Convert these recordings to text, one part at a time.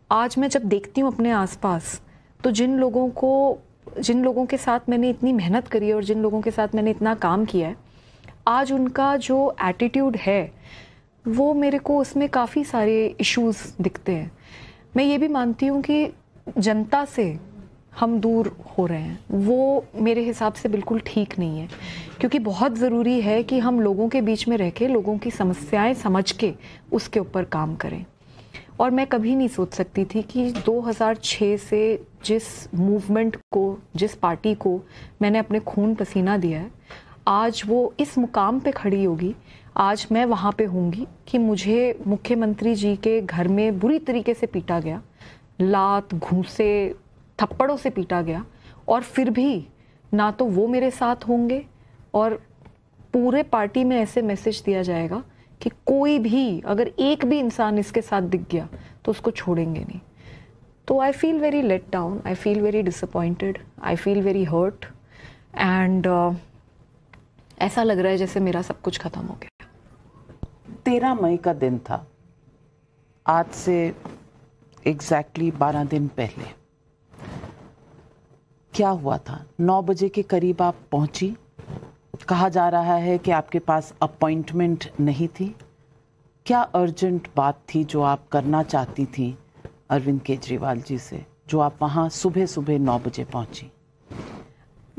आज मैं जब देखती हूँ अपने आसपास, तो जिन लोगों के साथ मैंने इतनी मेहनत करी है और जिन लोगों के साथ मैंने इतना काम किया है, आज उनका जो एटीट्यूड है वो मेरे को उसमें काफ़ी सारे इश्यूज दिखते हैं। मैं ये भी मानती हूँ कि जनता से हम दूर हो रहे हैं, वो मेरे हिसाब से बिल्कुल ठीक नहीं है, क्योंकि बहुत ज़रूरी है कि हम लोगों के बीच में रह के लोगों की समस्याएं समझ के उसके ऊपर काम करें। और मैं कभी नहीं सोच सकती थी कि 2006 से जिस मूवमेंट को, जिस पार्टी को मैंने अपने खून पसीना दिया है, आज वो इस मुकाम पे खड़ी होगी, आज मैं वहाँ पे होंगी कि मुझे मुख्यमंत्री जी के घर में बुरी तरीके से पीटा गया, लात घूंसे थप्पड़ों से पीटा गया, और फिर भी ना तो वो मेरे साथ होंगे और पूरे पार्टी में ऐसे मैसेज दिया जाएगा कि कोई भी, अगर एक भी इंसान इसके साथ दिख गया तो उसको छोड़ेंगे नहीं। तो I feel very let down, I feel very disappointed, I feel very hurt and ऐसा लग रहा है जैसे मेरा सब कुछ खत्म हो गया। 13 मई का दिन था, आज से एग्जैक्टली 12 दिन पहले। क्या हुआ था? 9 बजे के करीब आप पहुंची। कहा जा रहा है कि आपके पास अपॉइंटमेंट नहीं थी। क्या अर्जेंट बात थी जो आप करना चाहती थी अरविंद केजरीवाल जी से, जो आप वहां सुबह सुबह 9 बजे पहुंची?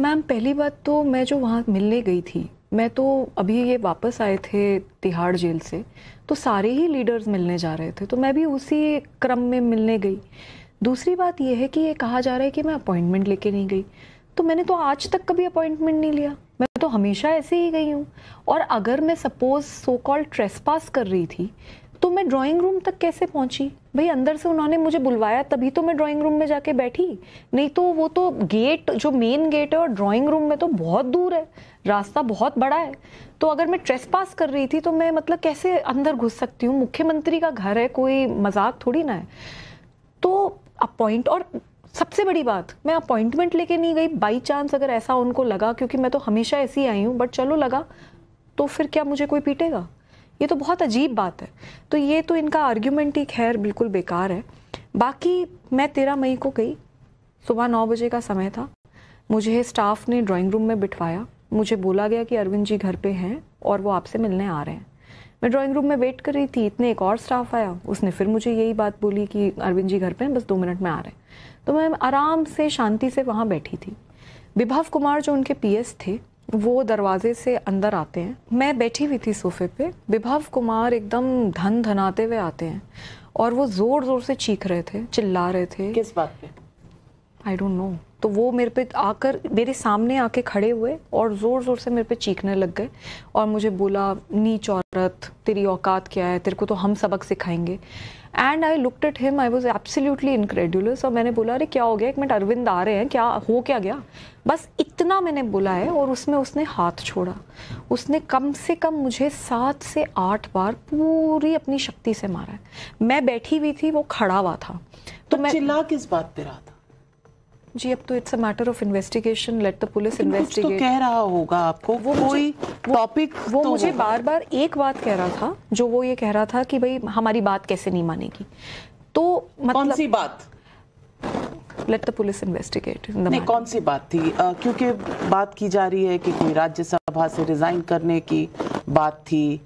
मैम, पहली बात तो मैं जो वहाँ मिलने गई थी, मैं तो अभी ये वापस आए थे तिहाड़ जेल से, तो सारे ही लीडर्स मिलने जा रहे थे, तो मैं भी उसी क्रम में मिलने गई। दूसरी बात ये है कि ये कहा जा रहा है कि मैं अपॉइंटमेंट लेके नहीं गई, तो मैंने तो आज तक कभी अपॉइंटमेंट नहीं लिया, मैं तो हमेशा ऐसे ही गई हूँ। और अगर मैं सपोज सो कॉल्ड ट्रेसपास कर रही थी तो मैं ड्राइंग रूम तक कैसे पहुंची? भाई अंदर से उन्होंने मुझे बुलवाया तभी तो मैं ड्राइंग रूम में जाके बैठी, नहीं तो वो तो गेट, जो मेन गेट है और ड्राइंग रूम में तो बहुत दूर है, रास्ता बहुत बड़ा है। तो अगर मैं ट्रेसपास कर रही थी तो मैं मतलब कैसे अंदर घुस सकती हूँ? मुख्यमंत्री का घर है, कोई मजाक थोड़ी ना है। तो और सबसे बड़ी बात, मैं अपॉइंटमेंट लेके नहीं गई। बाई चांस अगर ऐसा उनको लगा, क्योंकि मैं तो हमेशा ऐसी आई हूँ, बट चलो लगा, तो फिर क्या मुझे कोई पीटेगा? ये तो बहुत अजीब बात है। तो ये तो इनका आर्ग्यूमेंट ही खैर बिल्कुल बेकार है। बाकी मैं 13 मई को गई, सुबह 9 बजे का समय था, मुझे स्टाफ ने ड्राइंग रूम में बिठवाया, मुझे बोला गया कि अरविंद जी घर पे हैं और वो आपसे मिलने आ रहे हैं। मैं ड्राइंग रूम में वेट कर रही थी, इतने एक और स्टाफ आया, उसने फिर मुझे यही बात बोली कि अरविंद जी घर पे हैं, बस 2 मिनट में आ रहे हैं। तो मैं आराम से शांति से वहाँ बैठी थी। विभव कुमार जो उनके पीएस थे वो दरवाजे से अंदर आते हैं, मैं बैठी हुई थी सोफे पे, विभव कुमार एकदम धन धनाते हुए आते हैं और वो जोर जोर से चीख रहे थे, चिल्ला रहे थे। किस बात पे? I don't know. तो वो मेरे पे आकर मेरे सामने आके खड़े हुए और ज़ोर ज़ोर से मेरे पे चीखने लग गए और मुझे बोला, नीच औरत, तेरी औकात क्या है, तेरे को तो हम सबक सिखाएंगे। And I looked at him, I was absolutely incredulous. और मैंने बोला, अरे क्या हो गया, एक मिनट, अरविंद आ रहे हैं, क्या हो क्या गया? बस इतना मैंने बोला है और उसने हाथ छोड़ा। उसने कम से कम मुझे 7 से 8 बार पूरी अपनी शक्ति से मारा है। मैं बैठी हुई थी, वो खड़ा हुआ था। तो मैं चिल्ला किस बात पे रहा था? जी अब तो it's a matter of investigation, let the police investigate. तो कह रहा होगा आपको वो कोई टॉपिक, वो तो मुझे बार बार एक बात कह रहा था, जो वो ये कह रहा था कि भाई हमारी बात कैसे नहीं मानेगी। तो मतलब कौन सी बात? Let the police investigate. नहीं, कौन सी बात थी? क्योंकि बात की जा रही है कि कोई राज्यसभा से रिजाइन करने की बात थी,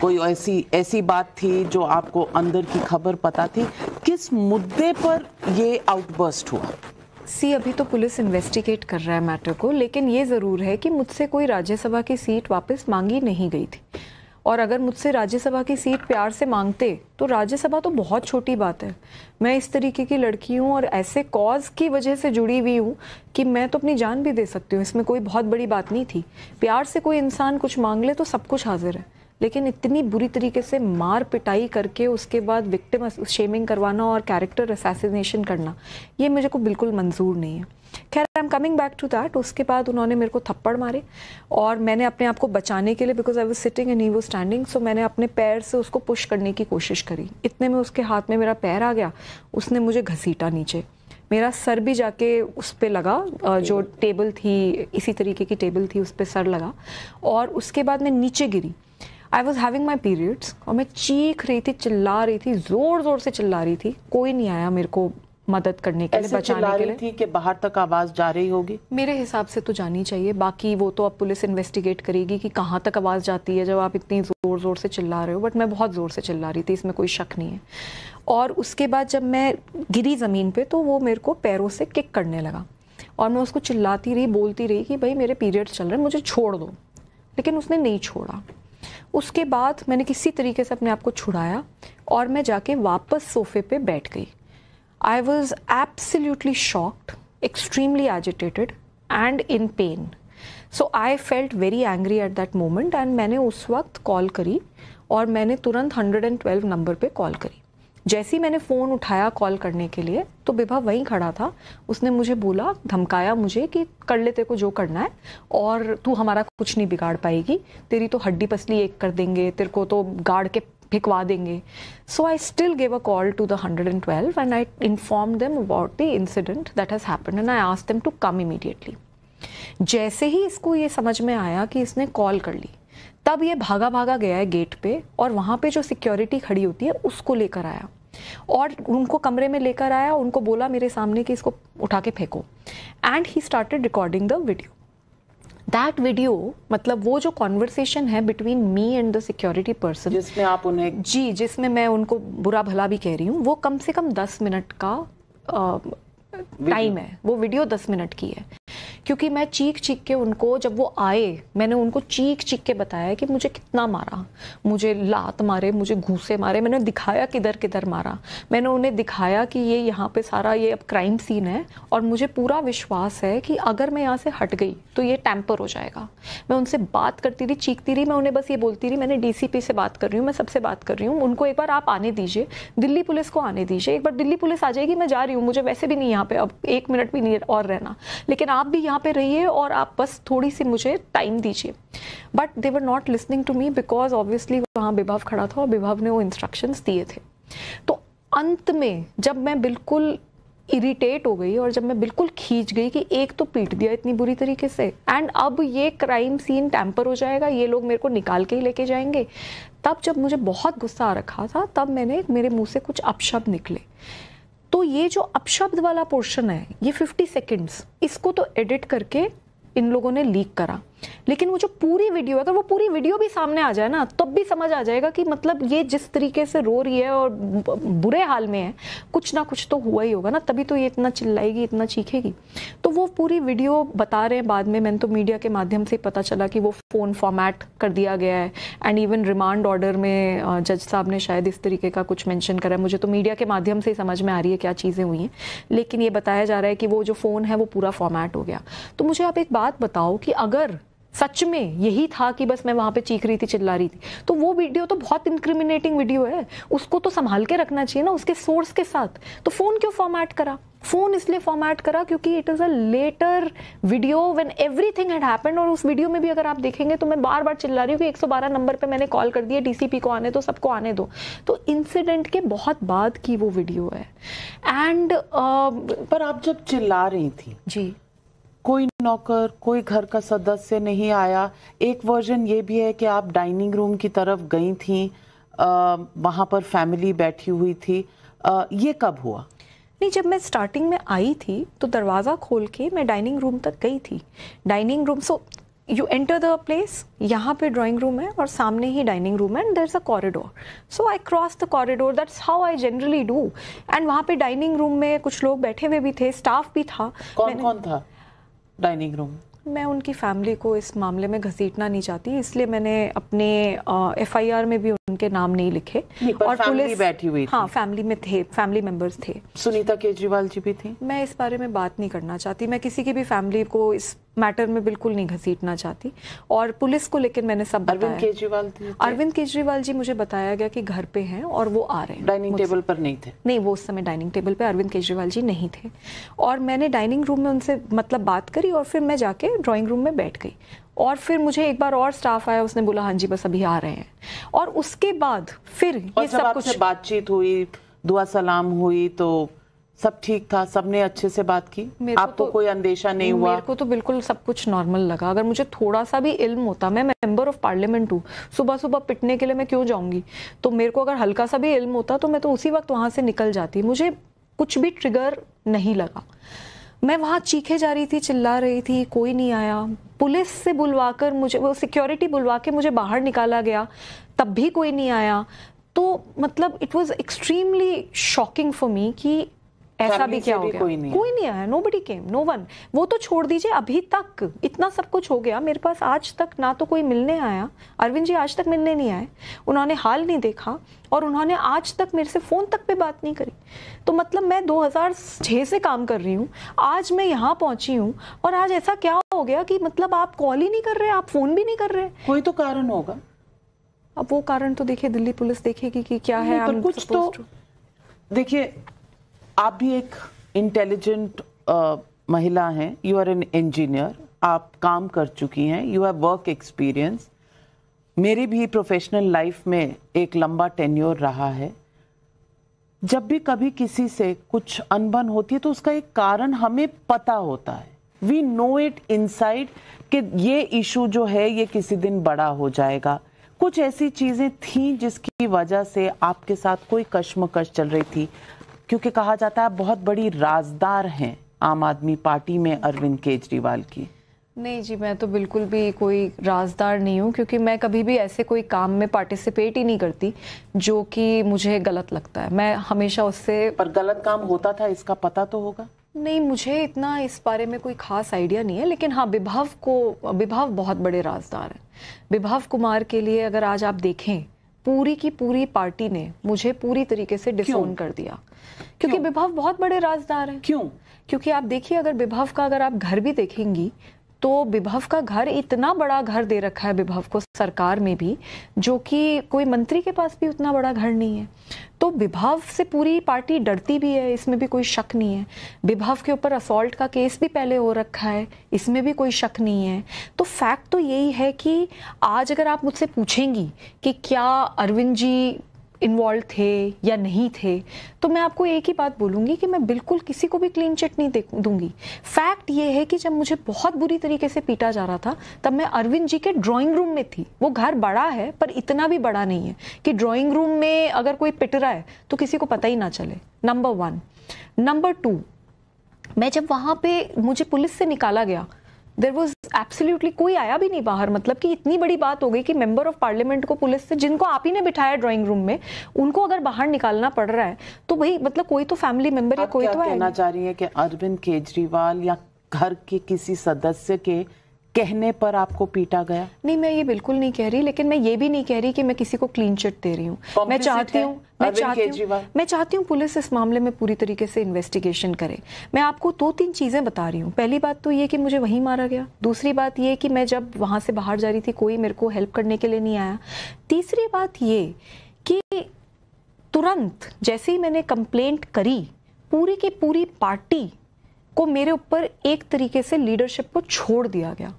कोई ऐसी बात थी जो आपको अंदर की खबर पता थी। किस मुद्दे पर ये आउटबर्स्ट हुआ? अभी तो पुलिस इन्वेस्टिगेट कर रहा है मैटर को, लेकिन ये ज़रूर है कि मुझसे कोई राज्यसभा की सीट वापस मांगी नहीं गई थी। और अगर मुझसे राज्यसभा की सीट प्यार से मांगते तो राज्यसभा तो बहुत छोटी बात है। मैं इस तरीके की लड़की हूँ और ऐसे कॉज की वजह से जुड़ी हुई हूँ कि मैं तो अपनी जान भी दे सकती हूँ, इसमें कोई बहुत बड़ी बात नहीं थी। प्यार से कोई इंसान कुछ मांग ले तो सब कुछ हाजिर है, लेकिन इतनी बुरी तरीके से मार पिटाई करके उसके बाद विक्टिम शेमिंग करवाना और कैरेक्टर असैसिनेशन करना, ये मुझे को बिल्कुल मंजूर नहीं है। खैर, I'm coming back to that. उसके बाद उन्होंने मेरे को थप्पड़ मारे और मैंने अपने आप को बचाने के लिए, because I was sitting and he was standing, so मैंने अपने पैर से उसको पुश करने की कोशिश करी। इतने में उसके हाथ में मेरा पैर आ गया, उसने मुझे घसीटा नीचे, मेरा सर भी जाके उस पर लगा, जो टेबल थी, इसी तरीके की टेबल थी, उस पर सर लगा और उसके बाद मैं नीचे गिरी। I was having my periods और मैं चीख रही थी, चिल्ला रही थी, जोर जोर से चिल्ला रही थी। कोई नहीं आया मेरे को मदद करने के लिए, बचाने के लिए। थी कि बाहर तक आवाज जा रही होगी? मेरे हिसाब से तो जानी चाहिए, बाकी वो तो अब पुलिस इन्वेस्टिगेट करेगी कि कहाँ तक आवाज़ जाती है जब आप इतनी ज़ोर ज़ोर से चिल्ला रहे हो। बट मैं बहुत ज़ोर से चिल्ला रही थी, इसमें कोई शक नहीं है। और उसके बाद जब मैं गिरी ज़मीन पे तो वो मेरे को पैरों से किक करने लगा और मैं उसको चिल्लाती रही, बोलती रही कि भाई मेरे पीरियड्स चल रहे हैं, मुझे छोड़ दो। लेकिन उसने नहीं छोड़ा। उसके बाद मैंने किसी तरीके से अपने आप को छुड़ाया और मैं जाके वापस सोफे पे बैठ गई। I was absolutely shocked, extremely agitated and in pain. So I felt very angry at that moment and मैंने उस वक्त कॉल करी और मैंने तुरंत 112 नंबर पे कॉल करी। जैसे ही मैंने फ़ोन उठाया कॉल करने के लिए तो विभा वहीं खड़ा था। उसने मुझे बोला, धमकाया मुझे कि कर ले तेरे को जो करना है और तू हमारा कुछ नहीं बिगाड़ पाएगी, तेरी तो हड्डी पसली एक कर देंगे, तेरे को तो गाड़ के भिकवा देंगे। So I still gave a call to the 112 and I informed them about the incident that has happened and I asked them to come immediately. जैसे ही इसको ये समझ में आया कि इसने कॉल कर ली, तब ये भागा भागा गया है गेट पे और वहाँ पे जो सिक्योरिटी खड़ी होती है उसको लेकर आया और उनको कमरे में लेकर आया। उनको बोला मेरे सामने कि इसको उठा के फेंको and he started recording the video. That video मतलब वो जो कॉन्वर्सेशन है between me and the security person, जिसमें आप उन्हें जिसमें मैं उनको बुरा भला भी कह रही हूँ, वो कम से कम 10 मिनट का टाइम है। वो वीडियो 10 मिनट की है क्योंकि मैं चीख चीख के उनको, जब वो आए मैंने उनको चीख चीख के बताया कि मुझे कितना मारा, मुझे लात मारे, मुझे घूसे मारे, मैंने दिखाया किधर किधर मारा। मैंने उन्हें दिखाया कि ये यहाँ पे सारा ये अब क्राइम सीन है और मुझे पूरा विश्वास है कि अगर मैं यहाँ से हट गई तो ये टैंपर हो जाएगा। मैं उनसे बात करती रही, चीखती रही, मैं उन्हें बस ये बोलती रही मैंने DCP से बात कर रही हूँ, मैं सबसे बात कर रही हूँ, उनको एक बार आप आने दीजिए, दिल्ली पुलिस को आने दीजिए, एक बार दिल्ली पुलिस आ जाएगी, मैं जा रही हूँ, मुझे वैसे भी नहीं यहाँ पे अब 1 मिनट भी नहीं और रहना, लेकिन आप भी यहाँ पे रहिए और आप बस थोड़ी सी मुझे टाइम दीजिए। But they were not listening to me because obviously वहाँ विभव खड़ा था और विभव ने वो इंस्ट्रक्शंस दिए थे। तो अंत में जब मैं बिल्कुल इरिटेट हो गई और जब मैं बिल्कुल खींच गई कि एक तो पीट दिया इतनी बुरी तरीके से एंड अब ये क्राइम सीन टैंपर हो जाएगा, ये लोग मेरे को निकाल के ही लेके जाएंगे, तब जब मुझे बहुत गुस्सा आ रखा था तब मेरे मुंह से कुछ अपशब्द निकले। तो ये जो अपशब्द वाला पोर्शन है, ये 50 सेकेंड्स, इसको तो एडिट करके इन लोगों ने लीक करा, लेकिन वो जो पूरी वीडियो, अगर वो पूरी वीडियो भी सामने आ जाए ना तब भी समझ आ जाएगा कि मतलब ये जिस तरीके से रो रही है और बुरे हाल में है, कुछ ना कुछ तो हुआ ही होगा ना, तभी तो ये इतना चिल्लाएगी, इतना चीखेगी। तो वो पूरी वीडियो बता रहे हैं बाद में, मैंने तो मीडिया के माध्यम से पता चला कि वो फ़ोन फॉर्मेट कर दिया गया है एंड इवन रिमांड ऑर्डर में जज साहब ने शायद इस तरीके का कुछ मेंशन करा है। मुझे तो मीडिया के माध्यम से ही समझ में आ रही है क्या चीज़ें हुई हैं, लेकिन ये बताया जा रहा है कि वो जो फ़ोन है वो पूरा फॉर्मेट हो गया। तो मुझे आप एक बात बताओ कि अगर सच में यही था कि बस मैं वहां पे चीख रही थी, चिल्ला रही थी, तो वो वीडियो तो बहुत इंक्रिमिनेटिंग वीडियो है, उसको तो संभाल के रखना चाहिए ना उसके सोर्स के साथ। तो फोन क्यों फॉर्मेट करा? फोन इसलिए फॉर्मेट करा क्योंकि it is a later video when everything had happened. और उस वीडियो में भी अगर आप देखेंगे तो मैं बार बार चिल्ला रही हूँ कि 112 नंबर पे मैंने कॉल कर दिया, DCP को आने दो, सबको आने दो। तो इंसिडेंट के बहुत बाद की वो वीडियो है। एंड पर आप जब चिल्ला रही थी जी, कोई नौकर, कोई घर का सदस्य नहीं आया। एक वर्जन ये भी है कि आप डाइनिंग रूम की तरफ गई थी, वहां पर फैमिली बैठी हुई थी, ये कब हुआ? नहीं, जब मैं स्टार्टिंग में आई थी तो दरवाज़ा खोल के मैं डाइनिंग रूम तक गई थी। Dining room, so you enter the place, यहाँ पे ड्राइंग रूम है और सामने ही डाइनिंग रूम है and there is a corridor. So I cross the corridor, that's how I generally do. And वहाँ पे डाइनिंग रूम में कुछ लोग बैठे हुए भी थे, स्टाफ भी था। कौन था डाइनिंग रूम? मैं उनकी फैमिली को इस मामले में घसीटना नहीं चाहती, इसलिए मैंने अपने FIR में भी उनके नाम नहीं लिखे। और पुलिस बैठी हुई थी? हाँ, फैमिली में थे, फैमिली मेंबर्स थे। सुनीता केजरीवाल जी भी थी? मैं इस बारे में बात नहीं करना चाहती, मैं किसी की भी फैमिली को इस मैटर में बिल्कुल नहीं घसीटना चाहती। और पुलिस को लेकिन मैंने सब बताया। अरविंद केजरीवाल जी मुझे बताया गया कि घर पे हैं और वो आ रहे हैं। डाइनिंग टेबल पर नहीं थे? नहीं, वो उस समय डाइनिंग टेबल पे अरविंद केजरीवाल जी नहीं थे। और मैंने डाइनिंग रूम में उनसे मतलब बात करी और फिर मैं जाके ड्राइंग रूम में बैठ गई। और फिर मुझे एक बार और स्टाफ आया, उसने बोला हाँ जी बस अभी आ रहे हैं। और उसके बाद फिर ये सब कुछ बातचीत हुई, दुआ सलाम हुई, तो सब ठीक था, सबने अच्छे से बात की, आपको कोई अंदेशा नहीं हुआ? मेरे को तो बिल्कुल सब कुछ नॉर्मल लगा। अगर मुझे थोड़ा सा भी इल्म होता, मैं मेंबर ऑफ पार्लियामेंट हूँ, सुबह सुबह पिटने के लिए मैं क्यों जाऊंगी, तो मेरे को अगर हल्का सा भी इल्म होता तो मैं तो उसी वक्त वहां से निकल जाती। मुझे कुछ भी ट्रिगर नहीं लगा। मैं वहां चीखे जा रही थी, चिल्ला रही थी, कोई नहीं आया। पुलिस से बुलवाकर मुझे, वो सिक्योरिटी बुलवा के मुझे बाहर निकाला गया, तब भी कोई नहीं आया। तो मतलब it was extremely shocking for me कि ऐसा भी क्या हो गया। कोई नहीं आया, नोबडी केम, नो वन। वो तो छोड़ दीजिए, अभी तक इतना सब कुछ हो गया, मेरे पास आज तक ना तो कोई मिलने आया। अरविंद जी आज तक मिलने नहीं आए, उन्होंने हाल नहीं देखा और उन्होंने आज तक मेरे से फोन तक पे बात नहीं करी। तो मतलब मैं 2006 से काम कर रही हूँ, आज मैं यहाँ पहुंची हूँ और आज ऐसा क्या हो गया कि मतलब आप कॉल ही नहीं कर रहे, आप फोन भी नहीं कर रहे। कोई तो कारण होगा। अब वो कारण तो देखिए दिल्ली पुलिस देखेगी कि क्या है। पर कुछ तो देखिए, आप भी एक इंटेलिजेंट महिला हैं, यू आर एन इंजीनियर, आप काम कर चुकी हैं, यू हैव वर्क एक्सपीरियंस। मेरी भी प्रोफेशनल लाइफ में एक लंबा टेन्योर रहा है। जब भी कभी किसी से कुछ अनबन होती है तो उसका एक कारण हमें पता होता है, वी नो इट इनसाइड कि ये इशू जो है ये किसी दिन बड़ा हो जाएगा। कुछ ऐसी चीजें थी जिसकी वजह से आपके साथ कोई कश्मकश चल रही थी, क्योंकि कहा जाता है बहुत बड़ी राजदार हैं आम आदमी पार्टी में अरविंद केजरीवाल की। नहीं जी, मैं तो बिल्कुल भी कोई राजदार नहीं हूँ, क्योंकि मैं कभी भी ऐसे कोई काम में पार्टिसिपेट ही नहीं करती जो कि मुझे गलत लगता है। मैं हमेशा उससे। पर गलत काम होता था इसका पता तो होगा? नहीं, मुझे इतना इस बारे में कोई खास आइडिया नहीं है, लेकिन हाँ विभव बहुत बड़े राजदार हैं। विभव कुमार के लिए अगर आज आप देखें, पूरी की पूरी पार्टी ने मुझे पूरी तरीके से डिसोन कर दिया, क्योंकि विभव बहुत बड़े राजदार हैं। क्यों? क्योंकि आप देखिए, अगर विभव का अगर आप घर भी देखेंगी तो विभव का घर, इतना बड़ा घर दे रखा है विभव को सरकार में भी, जो कि कोई मंत्री के पास भी उतना बड़ा घर नहीं है। तो विभव से पूरी पार्टी डरती भी है, इसमें भी कोई शक नहीं है। विभव के ऊपर असॉल्ट का केस भी पहले हो रखा है, इसमें भी कोई शक नहीं है। तो फैक्ट तो यही है कि आज अगर आप मुझसे पूछेंगी कि क्या अरविंद जी इन्वॉल्व थे या नहीं थे, तो मैं आपको एक ही बात बोलूंगी कि मैं बिल्कुल किसी को भी क्लीन चिट नहीं दूंगी। फैक्ट ये है कि जब मुझे बहुत बुरी तरीके से पीटा जा रहा था, तब मैं अरविंद जी के ड्राइंग रूम में थी। वो घर बड़ा है पर इतना भी बड़ा नहीं है कि ड्राइंग रूम में अगर कोई पिट रहा है तो किसी को पता ही ना चले, नंबर 1। नंबर 2, मैं जब वहां पे मुझे पुलिस से निकाला गया, देयर वाज एब्सोल्युटली कोई आया भी नहीं बाहर। मतलब कि इतनी बड़ी बात हो गई कि मेंबर ऑफ पार्लियामेंट को पुलिस से, जिनको आप ही ने बिठाया ड्राइंग रूम में, उनको अगर बाहर निकालना पड़ रहा है तो भाई मतलब कोई तो फैमिली मेंबर या कोई तो कहना चाह रही है कि अरविंद केजरीवाल या घर के किसी सदस्य के कहने पर आपको पीटा गया? नहीं, मैं ये बिल्कुल नहीं कह रही, लेकिन मैं ये भी नहीं कह रही कि मैं किसी को क्लीन चिट दे रही हूँ। मैं चाहती हूँ पुलिस इस मामले में पूरी तरीके से इन्वेस्टिगेशन करे। मैं आपको 2-3 चीजें बता रही हूँ। पहली बात तो ये कि मुझे वहीं मारा गया। दूसरी बात ये कि मैं जब वहां से बाहर जा रही थी कोई मेरे को हेल्प करने के लिए नहीं आया। तीसरी बात ये कि तुरंत जैसे ही मैंने कंप्लेंट करी, पूरी की पूरी पार्टी को मेरे ऊपर एक तरीके से लीडरशिप को छोड़ दिया गया।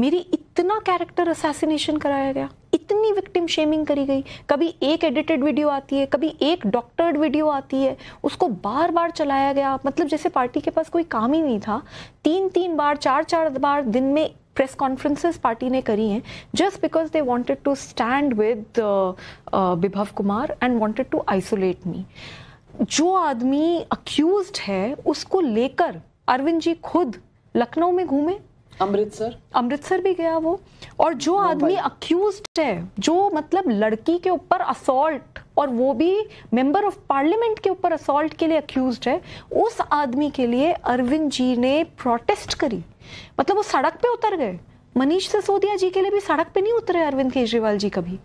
मेरी इतना कैरेक्टर असैसिनेशन कराया गया, इतनी विक्टिम शेमिंग करी गई। कभी एक एडिटेड वीडियो आती है, कभी एक डॉक्टर्ड वीडियो आती है, उसको बार बार चलाया गया। मतलब जैसे पार्टी के पास कोई काम ही नहीं था। 3-3 बार 4-4 बार दिन में प्रेस कॉन्फ्रेंसेस पार्टी ने करी हैं, just because they wanted to stand with Vibhav Kumar and wanted to isolate me. जो आदमी अक्यूज्ड है उसको लेकर अरविंद जी खुद लखनऊ में घूमे, अमृतसर भी गया वो। और जो आदमी अक्यूज्ड है, जो मतलब लड़की के ऊपर असॉल्ट, और वो भी मेंबर ऑफ पार्लियामेंट के ऊपर असॉल्ट के लिए अक्यूज्ड है, उस आदमी के लिए अरविंद जी ने प्रोटेस्ट करी। मतलब वो सड़क पे उतर गए। मनीष सिसोदिया जी के लिए भी सड़क पे नहीं उतरे अरविंद केजरीवाल जी कभी।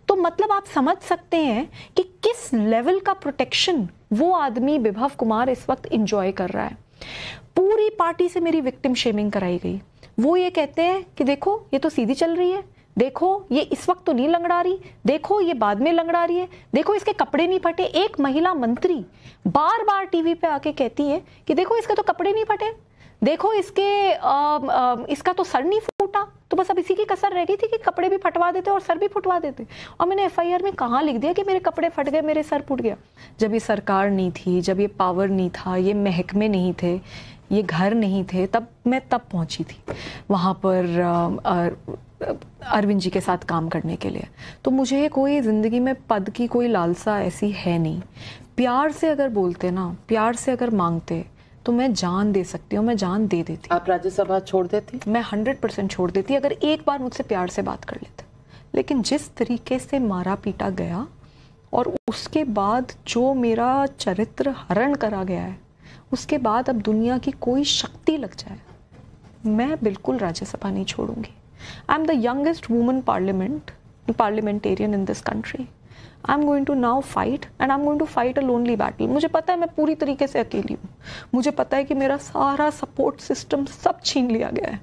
तो मतलब आप समझ सकते हैं कि किस लेवल का प्रोटेक्शन वो आदमी विभव कुमार इस वक्त एंजॉय कर रहा है। पूरी पार्टी से मेरी विक्टिम शेमिंग कराई गई। वो ये कहते हैं कि देखो ये तो सीधी चल रही है, देखो ये इस वक्त तो नहीं लंगड़ा रही, देखो ये बाद में लंगड़ा रही है, देखो इसके कपड़े नहीं फटे। एक महिला मंत्री बार बार टीवी पे आके कहती है कि देखो इसके तो कपड़े नहीं फटे, देखो इसका तो सर नहीं फूटा, तो बस अब इसी की कसर रह गई थी कि कपड़े भी फटवा देते और सर भी फुटवा देते। और मैंने एफआईआर में कहाँ लिख दिया कि मेरे कपड़े फट गए, मेरे सर फूट गया? जब ये सरकार नहीं थी, जब ये पावर नहीं था, ये महकमे नहीं थे, ये घर नहीं थे, तब मैं पहुंची थी वहाँ पर अरविंद जी के साथ काम करने के लिए। तो मुझे कोई ज़िंदगी में पद की कोई लालसा ऐसी है नहीं। प्यार से अगर बोलते ना, प्यार से अगर मांगते तो मैं जान दे सकती हूँ, मैं जान दे देती। आप राज्यसभा छोड़ देती? मैं 100% छोड़ देती अगर एक बार मुझसे प्यार से बात कर लेते। लेकिन जिस तरीके से मारा पीटा गया और उसके बाद जो मेरा चरित्र हरण करा गया है, उसके बाद अब दुनिया की कोई शक्ति लग जाए, मैं बिल्कुल राज्यसभा नहीं छोड़ूंगी। I am the youngest woman parliamentarian in this country. I am going to now fight and I am going to fight a lonely battle. मुझे पता है मैं पूरी तरीके से अकेली हूँ। मुझे पता है कि मेरा सारा सपोर्ट सिस्टम सब छीन लिया गया है।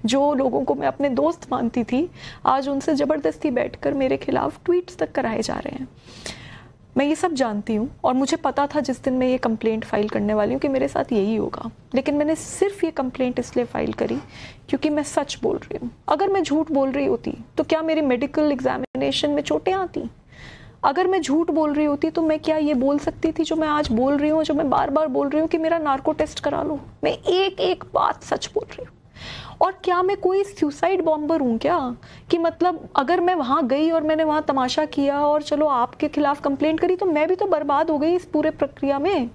जो लोगों को मैं अपने दोस्त मानती थी, आज उनसे ज़बरदस्ती बैठकर मेरे खिलाफ ट्वीट्स तक कराए जा रहे हैं। मैं ये सब जानती हूँ और मुझे पता था जिस दिन मैं ये कंप्लेंट फाइल करने वाली हूँ कि मेरे साथ यही होगा। लेकिन मैंने सिर्फ ये कंप्लेंट इसलिए फाइल करी क्योंकि मैं सच बोल रही हूँ। अगर मैं झूठ बोल रही होती तो क्या मेरी मेडिकल एग्जामिनेशन में चोटें आती? अगर मैं झूठ बोल रही होती तो मैं क्या ये बोल सकती थी जो मैं आज बोल रही हूँ, जो मैं बार बार बोल रही हूँ कि मेरा नार्को टेस्ट करा लो? मैं एक एक बात सच बोल रही हूँ। और क्या मैं कोई सुसाइड बॉम्बर हूँ क्या कि मतलब अगर मैं वहां गई और मैंने वहां तमाशा किया और चलो आपके खिलाफ कंप्लेंट करी तो मैं भी तो बर्बाद हो गई इस पूरे प्रक्रिया में?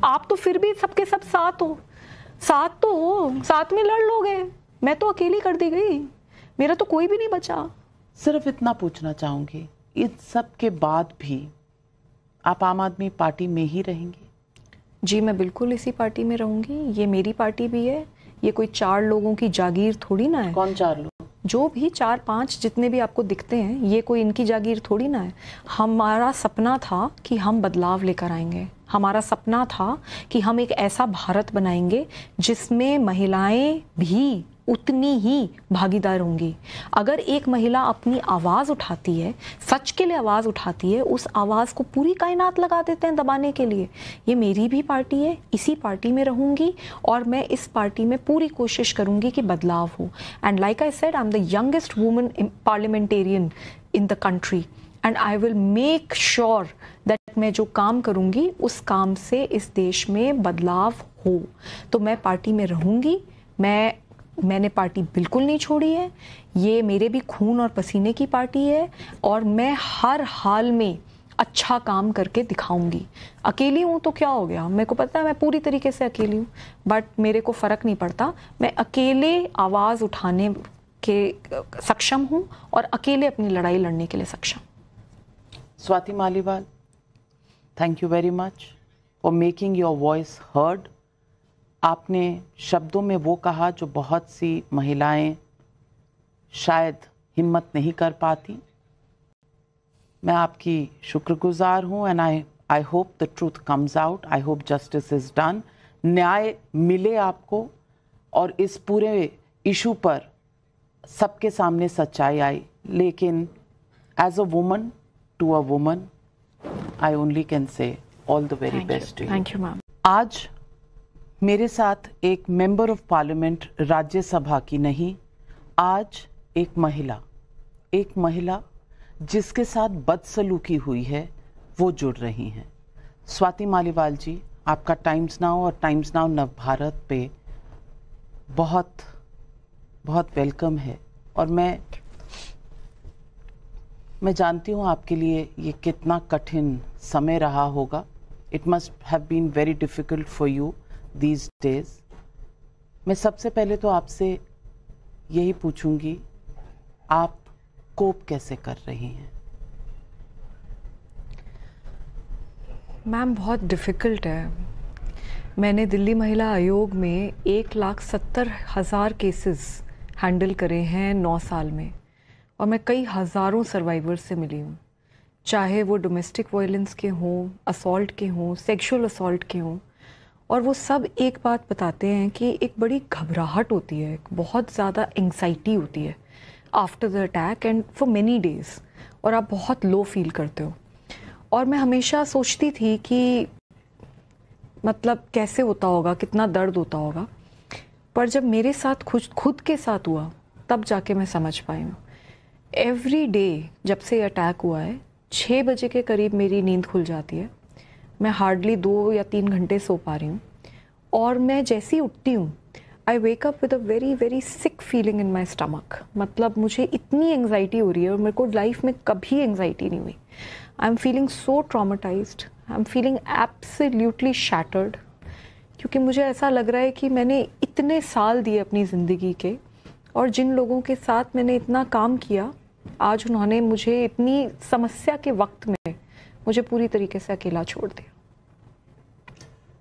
आप तो फिर भी सबके सब साथ हो, साथ में लड़ लोगे। मैं तो अकेली कर दी गई, मेरा तो कोई भी नहीं बचा। सिर्फ इतना पूछना चाहूंगी, इन सब के बाद भी आप आम आदमी पार्टी में ही रहेंगी? जी, मैं बिल्कुल इसी पार्टी में रहूंगी। ये मेरी पार्टी भी है, ये कोई 4 लोगों की जागीर थोड़ी ना है। कौन 4 लोग? जो भी 4-5 जितने भी आपको दिखते हैं, ये कोई इनकी जागीर थोड़ी ना है। हमारा सपना था कि हम बदलाव लेकर आएंगे। हमारा सपना था कि हम एक ऐसा भारत बनाएंगे जिसमें महिलाएं भी उतनी ही भागीदार होंगी। अगर एक महिला अपनी आवाज़ उठाती है, सच के लिए आवाज़ उठाती है, उस आवाज़ को पूरी कायनात लगा देते हैं दबाने के लिए। ये मेरी भी पार्टी है, इसी पार्टी में रहूंगी और मैं इस पार्टी में पूरी कोशिश करूंगी कि बदलाव हो। And like I said, I am the youngest woman parliamentarian in the country and I will make sure that मैं जो काम करूंगी उस काम से इस देश में बदलाव हो। तो मैं पार्टी में रहूंगी। मैंने पार्टी बिल्कुल नहीं छोड़ी है। ये मेरे भी खून और पसीने की पार्टी है और मैं हर हाल में अच्छा काम करके दिखाऊंगी। अकेली हूँ तो क्या हो गया, मेरे को पता है मैं पूरी तरीके से अकेली हूँ, बट मेरे को फ़र्क नहीं पड़ता। मैं अकेले आवाज़ उठाने के सक्षम हूँ और अकेले अपनी लड़ाई लड़ने के लिए सक्षम। Swati Maliwal, thank you very much for making your voice heard. आपने शब्दों में वो कहा जो बहुत सी महिलाएं शायद हिम्मत नहीं कर पाती। मैं आपकी शुक्रगुजार हूँ and I hope the truth comes out. I hope justice is done, न्याय मिले आपको और इस पूरे इशू पर सबके सामने सच्चाई आई। लेकिन as a woman to a woman I only can say all the very best. Thank you ma'am. आज मेरे साथ एक मेंबर ऑफ पार्लियामेंट राज्यसभा की नहीं, आज एक महिला जिसके साथ बदसलूकी हुई है वो जुड़ रही हैं। स्वाति मालीवाल जी, आपका टाइम्स नाउ और टाइम्स नाउ नव भारत पे बहुत बहुत वेलकम है। और मैं जानती हूँ आपके लिए ये कितना कठिन समय रहा होगा। It must have been very difficult for you these days। मैं सबसे पहले तो आपसे यही पूछूंगी, आप कोप कैसे कर रही हैं? मैम, बहुत डिफ़िकल्ट है। मैंने दिल्ली महिला आयोग में 1,70,000 केसेस हैंडल करे हैं 9 साल में और मैं कई हज़ारों सर्वाइवर्स से मिली हूँ, चाहे वो डोमेस्टिक वायलेंस के हों, असॉल्ट के हों, सेक्सुअल असॉल्ट के हों। और वो सब एक बात बताते हैं कि एक बड़ी घबराहट होती है, बहुत ज़्यादा एंग्जाइटी होती है after the attack and for many days, और आप बहुत लो फील करते हो। और मैं हमेशा सोचती थी कि मतलब कैसे होता होगा, कितना दर्द होता होगा। पर जब मेरे साथ खुद के साथ हुआ तब जाके मैं समझ पाई हूँ। एवरी डे जब से अटैक हुआ है 6 बजे के करीब मेरी नींद खुल जाती है। मैं हार्डली 2 या 3 घंटे सो पा रही हूँ और मैं जैसे ही उठती हूँ I wake up with a very very sick feeling in my stomach. मतलब मुझे इतनी एंग्जाइटी हो रही है और मेरे को लाइफ में कभी एंग्जाइटी नहीं हुई। I am feeling so traumatised, I am feeling absolutely shattered, क्योंकि मुझे ऐसा लग रहा है कि मैंने इतने साल दिए अपनी ज़िंदगी के और जिन लोगों के साथ मैंने इतना काम किया, आज उन्होंने मुझे इतनी समस्या के वक्त में मुझे पूरी तरीके से अकेला छोड़ दिया।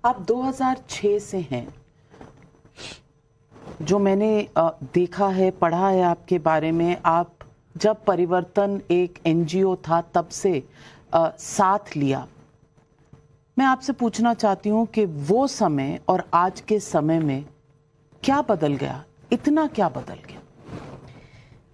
आप 2006 से हैं। जो मैंने देखा है, पढ़ा है आपके बारे में, आप जब परिवर्तन एक एनजीओ था तब से साथ लिया। मैं आपसे पूछना चाहती हूँ कि वो समय और आज के समय में क्या बदल गया, इतना क्या बदल गया?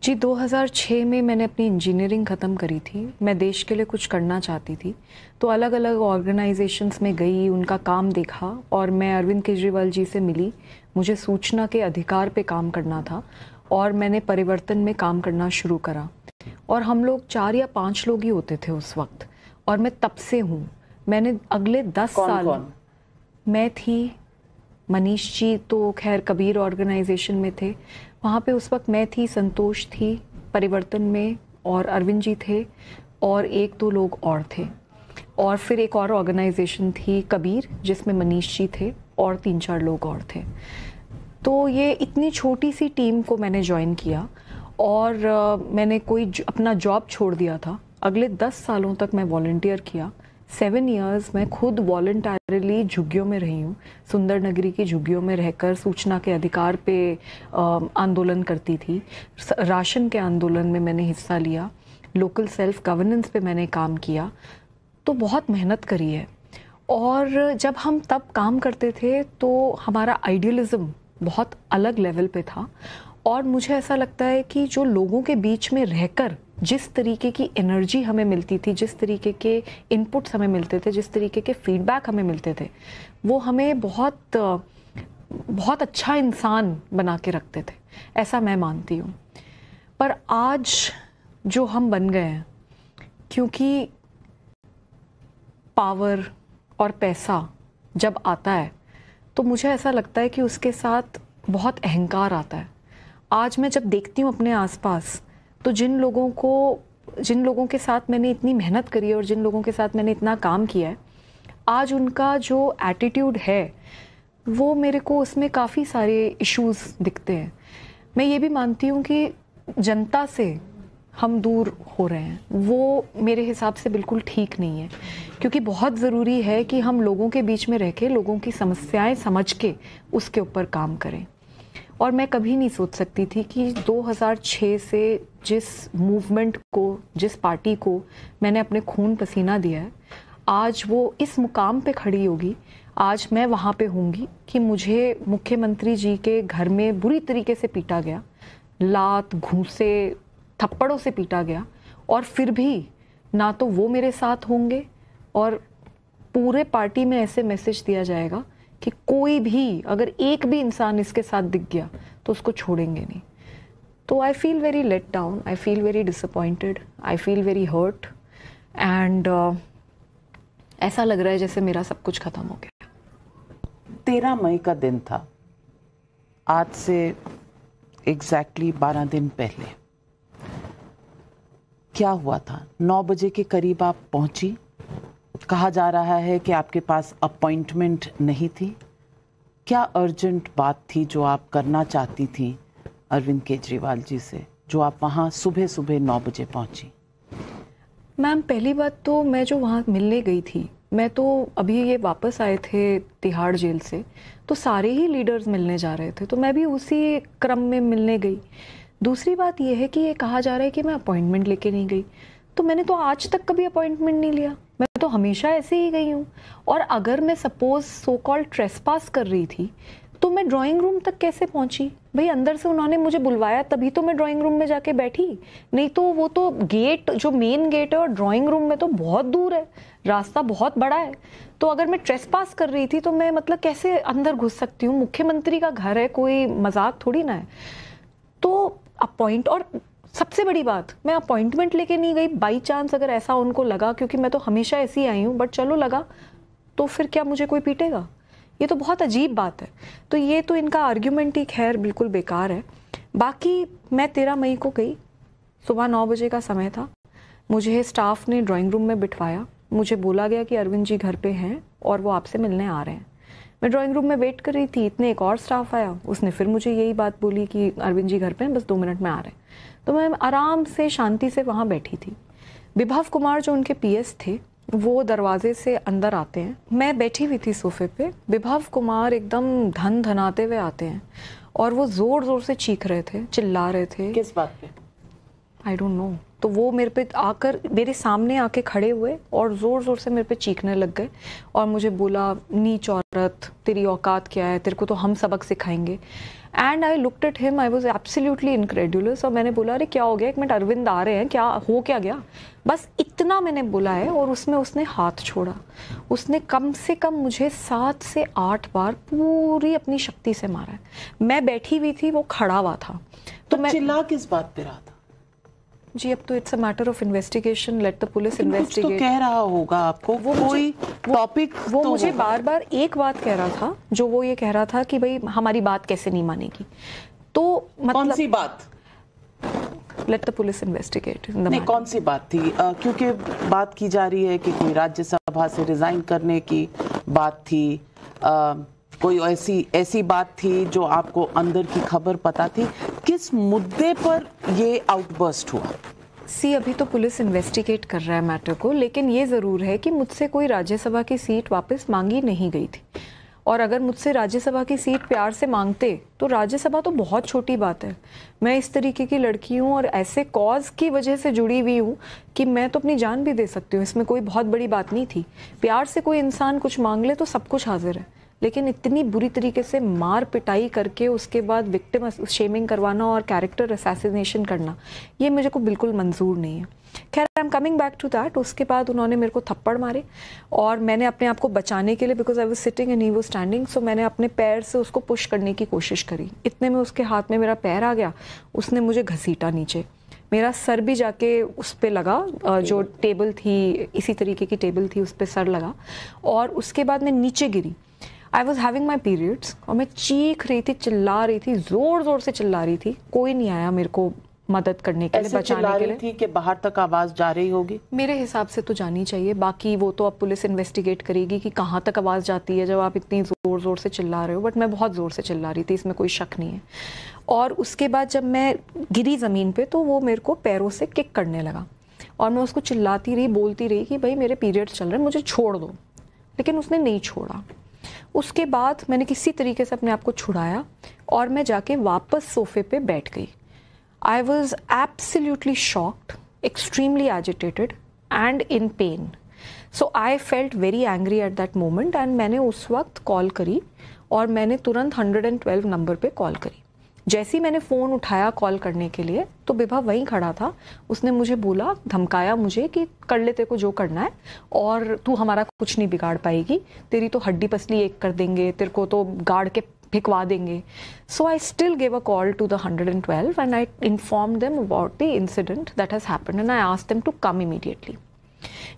जी, 2006 में मैंने अपनी इंजीनियरिंग ख़त्म करी थी। मैं देश के लिए कुछ करना चाहती थी, तो अलग अलग ऑर्गेनाइजेशंस में गई, उनका काम देखा और मैं अरविंद केजरीवाल जी से मिली। मुझे सूचना के अधिकार पे काम करना था और मैंने परिवर्तन में काम करना शुरू करा। और हम लोग 4 या 5 लोग ही होते थे उस वक्त और मैं तब से हूँ। मैंने अगले 10 साल कौन? मैं थी, मनीष जी तो खैर कबीर ऑर्गेनाइजेशन में थे, वहाँ पे उस वक्त मैं थी, संतोष थी परिवर्तन में और अरविंद जी थे और 1-2 लोग और थे। और फिर एक और ऑर्गेनाइजेशन थी कबीर जिसमें मनीष जी थे और 3-4 लोग और थे। तो ये इतनी छोटी सी टीम को मैंने ज्वाइन किया और मैंने अपना जॉब छोड़ दिया था। अगले 10 सालों तक मैं वॉलंटियर किया। 7 इयर्स मैं खुद वॉलंटरली झुग्गियों में रही हूँ। सुंदर नगरी की झुग्गियों में रहकर सूचना के अधिकार पे आंदोलन करती थी। राशन के आंदोलन में मैंने हिस्सा लिया। लोकल सेल्फ गवर्नेंस पे मैंने काम किया। तो बहुत मेहनत करी है। और जब हम तब काम करते थे तो हमारा आइडियलिज्म बहुत अलग लेवल पे था और मुझे ऐसा लगता है कि जो लोगों के बीच में रहकर जिस तरीके की एनर्जी हमें मिलती थी, जिस तरीके के इनपुट्स हमें मिलते थे, जिस तरीके के फीडबैक हमें मिलते थे, वो हमें बहुत बहुत अच्छा इंसान बना के रखते थे, ऐसा मैं मानती हूँ। पर आज जो हम बन गए हैं, क्योंकि पावर और पैसा जब आता है तो मुझे ऐसा लगता है कि उसके साथ बहुत अहंकार आता है। आज मैं जब देखती हूँ अपने आसपास तो जिन लोगों के साथ मैंने इतनी मेहनत करी है और जिन लोगों के साथ मैंने इतना काम किया है, आज उनका जो एटीट्यूड है वो मेरे को उसमें काफ़ी सारे इश्यूज दिखते हैं। मैं ये भी मानती हूँ कि जनता से हम दूर हो रहे हैं, वो मेरे हिसाब से बिल्कुल ठीक नहीं है, क्योंकि बहुत ज़रूरी है कि हम लोगों के बीच में रह के लोगों की समस्याएं समझ के उसके ऊपर काम करें। और मैं कभी नहीं सोच सकती थी कि 2006 से जिस मूवमेंट को, जिस पार्टी को मैंने अपने खून पसीना दिया है, आज वो इस मुकाम पे खड़ी होगी। आज मैं वहाँ पे होंगी कि मुझे मुख्यमंत्री जी के घर में बुरी तरीके से पीटा गया, लात, घूंसे, थप्पड़ों से पीटा गया, और फिर भी ना तो वो मेरे साथ होंगे और पूरे पार्टी में ऐसे मैसेज दिया जाएगा कि कोई भी, अगर एक भी इंसान इसके साथ दिख गया तो उसको छोड़ेंगे नहीं। तो I feel very let down, I feel very disappointed, I feel very hurt and ऐसा लग रहा है जैसे मेरा सब कुछ खत्म हो गया। 13 मई का दिन था, आज से एग्जैक्टली 12 दिन पहले। क्या हुआ था? 9 बजे के करीब आप पहुंची। कहा जा रहा है कि आपके पास अपॉइंटमेंट नहीं थी। क्या अर्जेंट बात थी जो आप करना चाहती थी अरविंद केजरीवाल जी से, जो आप वहाँ सुबह सुबह 9 बजे पहुंची? मैम, पहली बात तो मैं जो वहाँ मिलने गई थी, मैं तो अभी ये वापस आए थे तिहाड़ जेल से, तो सारे ही लीडर्स मिलने जा रहे थे, तो मैं भी उसी क्रम में मिलने गई। दूसरी बात ये है कि ये कहा जा रहा है कि मैं अपॉइंटमेंट लेके नहीं गई, तो मैंने तो आज तक कभी अपॉइंटमेंट नहीं लिया। मैं तो हमेशा ऐसे ही गई हूँ। और अगर मैं सपोज सो कॉल्ड ट्रेसपास कर रही थी तो मैं ड्राइंग रूम तक कैसे पहुंची? भाई अंदर से उन्होंने मुझे बुलवाया तभी तो मैं ड्राइंग रूम में जाके बैठी, नहीं तो वो तो गेट, जो मेन गेट है और ड्राइंग रूम में तो बहुत दूर है, रास्ता बहुत बड़ा है। तो अगर मैं ट्रेसपास कर रही थी तो मैं मतलब कैसे अंदर घुस सकती हूँ? मुख्यमंत्री का घर है, कोई मजाक थोड़ी ना है। तो और सबसे बड़ी बात, मैं अपॉइंटमेंट लेके नहीं गई। बाई चांस अगर ऐसा उनको लगा, क्योंकि मैं तो हमेशा ऐसी ही आई हूँ, बट चलो लगा, तो फिर क्या मुझे कोई पीटेगा? ये तो बहुत अजीब बात है। तो ये तो इनका आर्ग्यूमेंट ही खैर बिल्कुल बेकार है। बाकी मैं 13 मई को गई, सुबह 9 बजे का समय था। मुझे स्टाफ ने ड्राइंग रूम में बिठवाया, मुझे बोला गया कि अरविंद जी घर पे हैं और वो आपसे मिलने आ रहे हैं। मैं ड्राइंग रूम में वेट कर रही थी, इतने एक और स्टाफ आया, उसने फिर मुझे यही बात बोली कि अरविंद जी घर पे हैं, बस 2 मिनट में आ रहे हैं। तो मैं आराम से शांति से वहाँ बैठी थी। विभव कुमार जो उनके पीएस थे वो दरवाजे से अंदर आते हैं, मैं बैठी हुई थी सोफे पे, विभव कुमार एकदम धन धनाते हुए आते हैं और वो जोर जोर से चीख रहे थे, चिल्ला रहे थे। किस बात पे? I don't know. तो वो मेरे पे आकर मेरे सामने आके खड़े हुए और ज़ोर ज़ोर से मेरे पे चीखने लग गए और मुझे बोला, नीच औरत, तेरी औकात क्या है, तेरे को तो हम सबक सिखाएंगे। And I looked at him, I was absolutely incredulous. और मैंने बोला, अरे क्या हो गया, एक मिनट, अरविंद आ रहे हैं, क्या हो क्या गया? बस इतना मैंने बोला है और उसमें उसने हाथ छोड़ा। उसने कम से कम मुझे 7 से 8 बार पूरी अपनी शक्ति से मारा है। मैं बैठी हुई थी, वो खड़ा हुआ था। तो मैं चिल्ला किस बात पे रहा था? जी अब तो it's a matter of investigation, let the police investigate. तो कह रहा होगा आपको वो कोई टॉपिक, वो तो मुझे बार बार एक बात कह रहा था, जो वो ये कह रहा था कि भाई हमारी बात कैसे नहीं मानेगी। तो मतलब कौन सी बात? Let the police investigate. नहीं, कौन सी बात थी? क्योंकि बात की जा रही है कि कोई राज्यसभा से रिजाइन करने की बात थी, कोई ऐसी बात थी जो आपको अंदर की खबर पता थी। किस मुद्दे पर ये आउटबर्स्ट हुआ? अभी तो पुलिस इन्वेस्टिगेट कर रहा है मैटर को, लेकिन ये ज़रूर है कि मुझसे कोई राज्यसभा की सीट वापस मांगी नहीं गई थी। और अगर मुझसे राज्यसभा की सीट प्यार से मांगते तो राज्यसभा तो बहुत छोटी बात है। मैं इस तरीके की लड़की हूँ और ऐसे कॉज की वजह से जुड़ी हुई हूँ कि मैं तो अपनी जान भी दे सकती हूँ, इसमें कोई बहुत बड़ी बात नहीं थी। प्यार से कोई इंसान कुछ मांग ले तो सब कुछ हाजिर है, लेकिन इतनी बुरी तरीके से मार पिटाई करके उसके बाद विक्टिम शेमिंग करवाना और कैरेक्टर असैसिनेशन करना, ये मुझे को बिल्कुल मंजूर नहीं है। खैर, I'm coming back to that. उसके बाद उन्होंने मेरे को थप्पड़ मारे और मैंने अपने आप को बचाने के लिए, because I was sitting and he was standing, so मैंने अपने पैर से उसको पुश करने की कोशिश करी। इतने में उसके हाथ में मेरा पैर आ गया, उसने मुझे घसीटा नीचे, मेरा सर भी जाके उस पर लगा, जो टेबल थी, इसी तरीके की टेबल थी, उस पर सर लगा और उसके बाद मैं नीचे गिरी। I was having my periods और मैं चीख रही थी, चिल्ला रही थी, जोर जोर से चिल्ला रही थी। कोई नहीं आया मेरे को मदद करने के लिए, बचाने के लिए। थी कि बाहर तक आवाज जा रही होगी? मेरे हिसाब से तो जानी चाहिए, बाकी वो तो अब पुलिस इन्वेस्टिगेट करेगी कि कहाँ तक आवाज जाती है जब आप इतनी जोर जोर से चिल्ला रहे हो। बट मैं बहुत जोर से चिल्ला रही थी, इसमें कोई शक नहीं है। और उसके बाद जब मैं गिरी जमीन पे तो वो मेरे को पैरों से किक करने लगा और मैं उसको चिल्लाती रही, बोलती रही कि भाई मेरे पीरियड्स चल रहे हैं, मुझे छोड़ दो, लेकिन उसने नहीं छोड़ा। उसके बाद मैंने किसी तरीके से अपने आप को छुड़ाया और मैं जाके वापस सोफे पे बैठ गई। I was absolutely shocked, extremely agitated and in pain. So I felt very angry at that moment and मैंने उस वक्त कॉल करी और मैंने तुरंत 112 नंबर पे कॉल करी। जैसे ही मैंने फ़ोन उठाया कॉल करने के लिए तो विभव वहीं खड़ा था। उसने मुझे बोला, धमकाया मुझे कि कर ले तेरे को जो करना है और तू हमारा कुछ नहीं बिगाड़ पाएगी, तेरी तो हड्डी पसली एक कर देंगे, तेरे को तो गाड़ के भिकवा देंगे। So I still gave a call to the 112 and I informed them about the incident that has happened and I asked them to come immediately.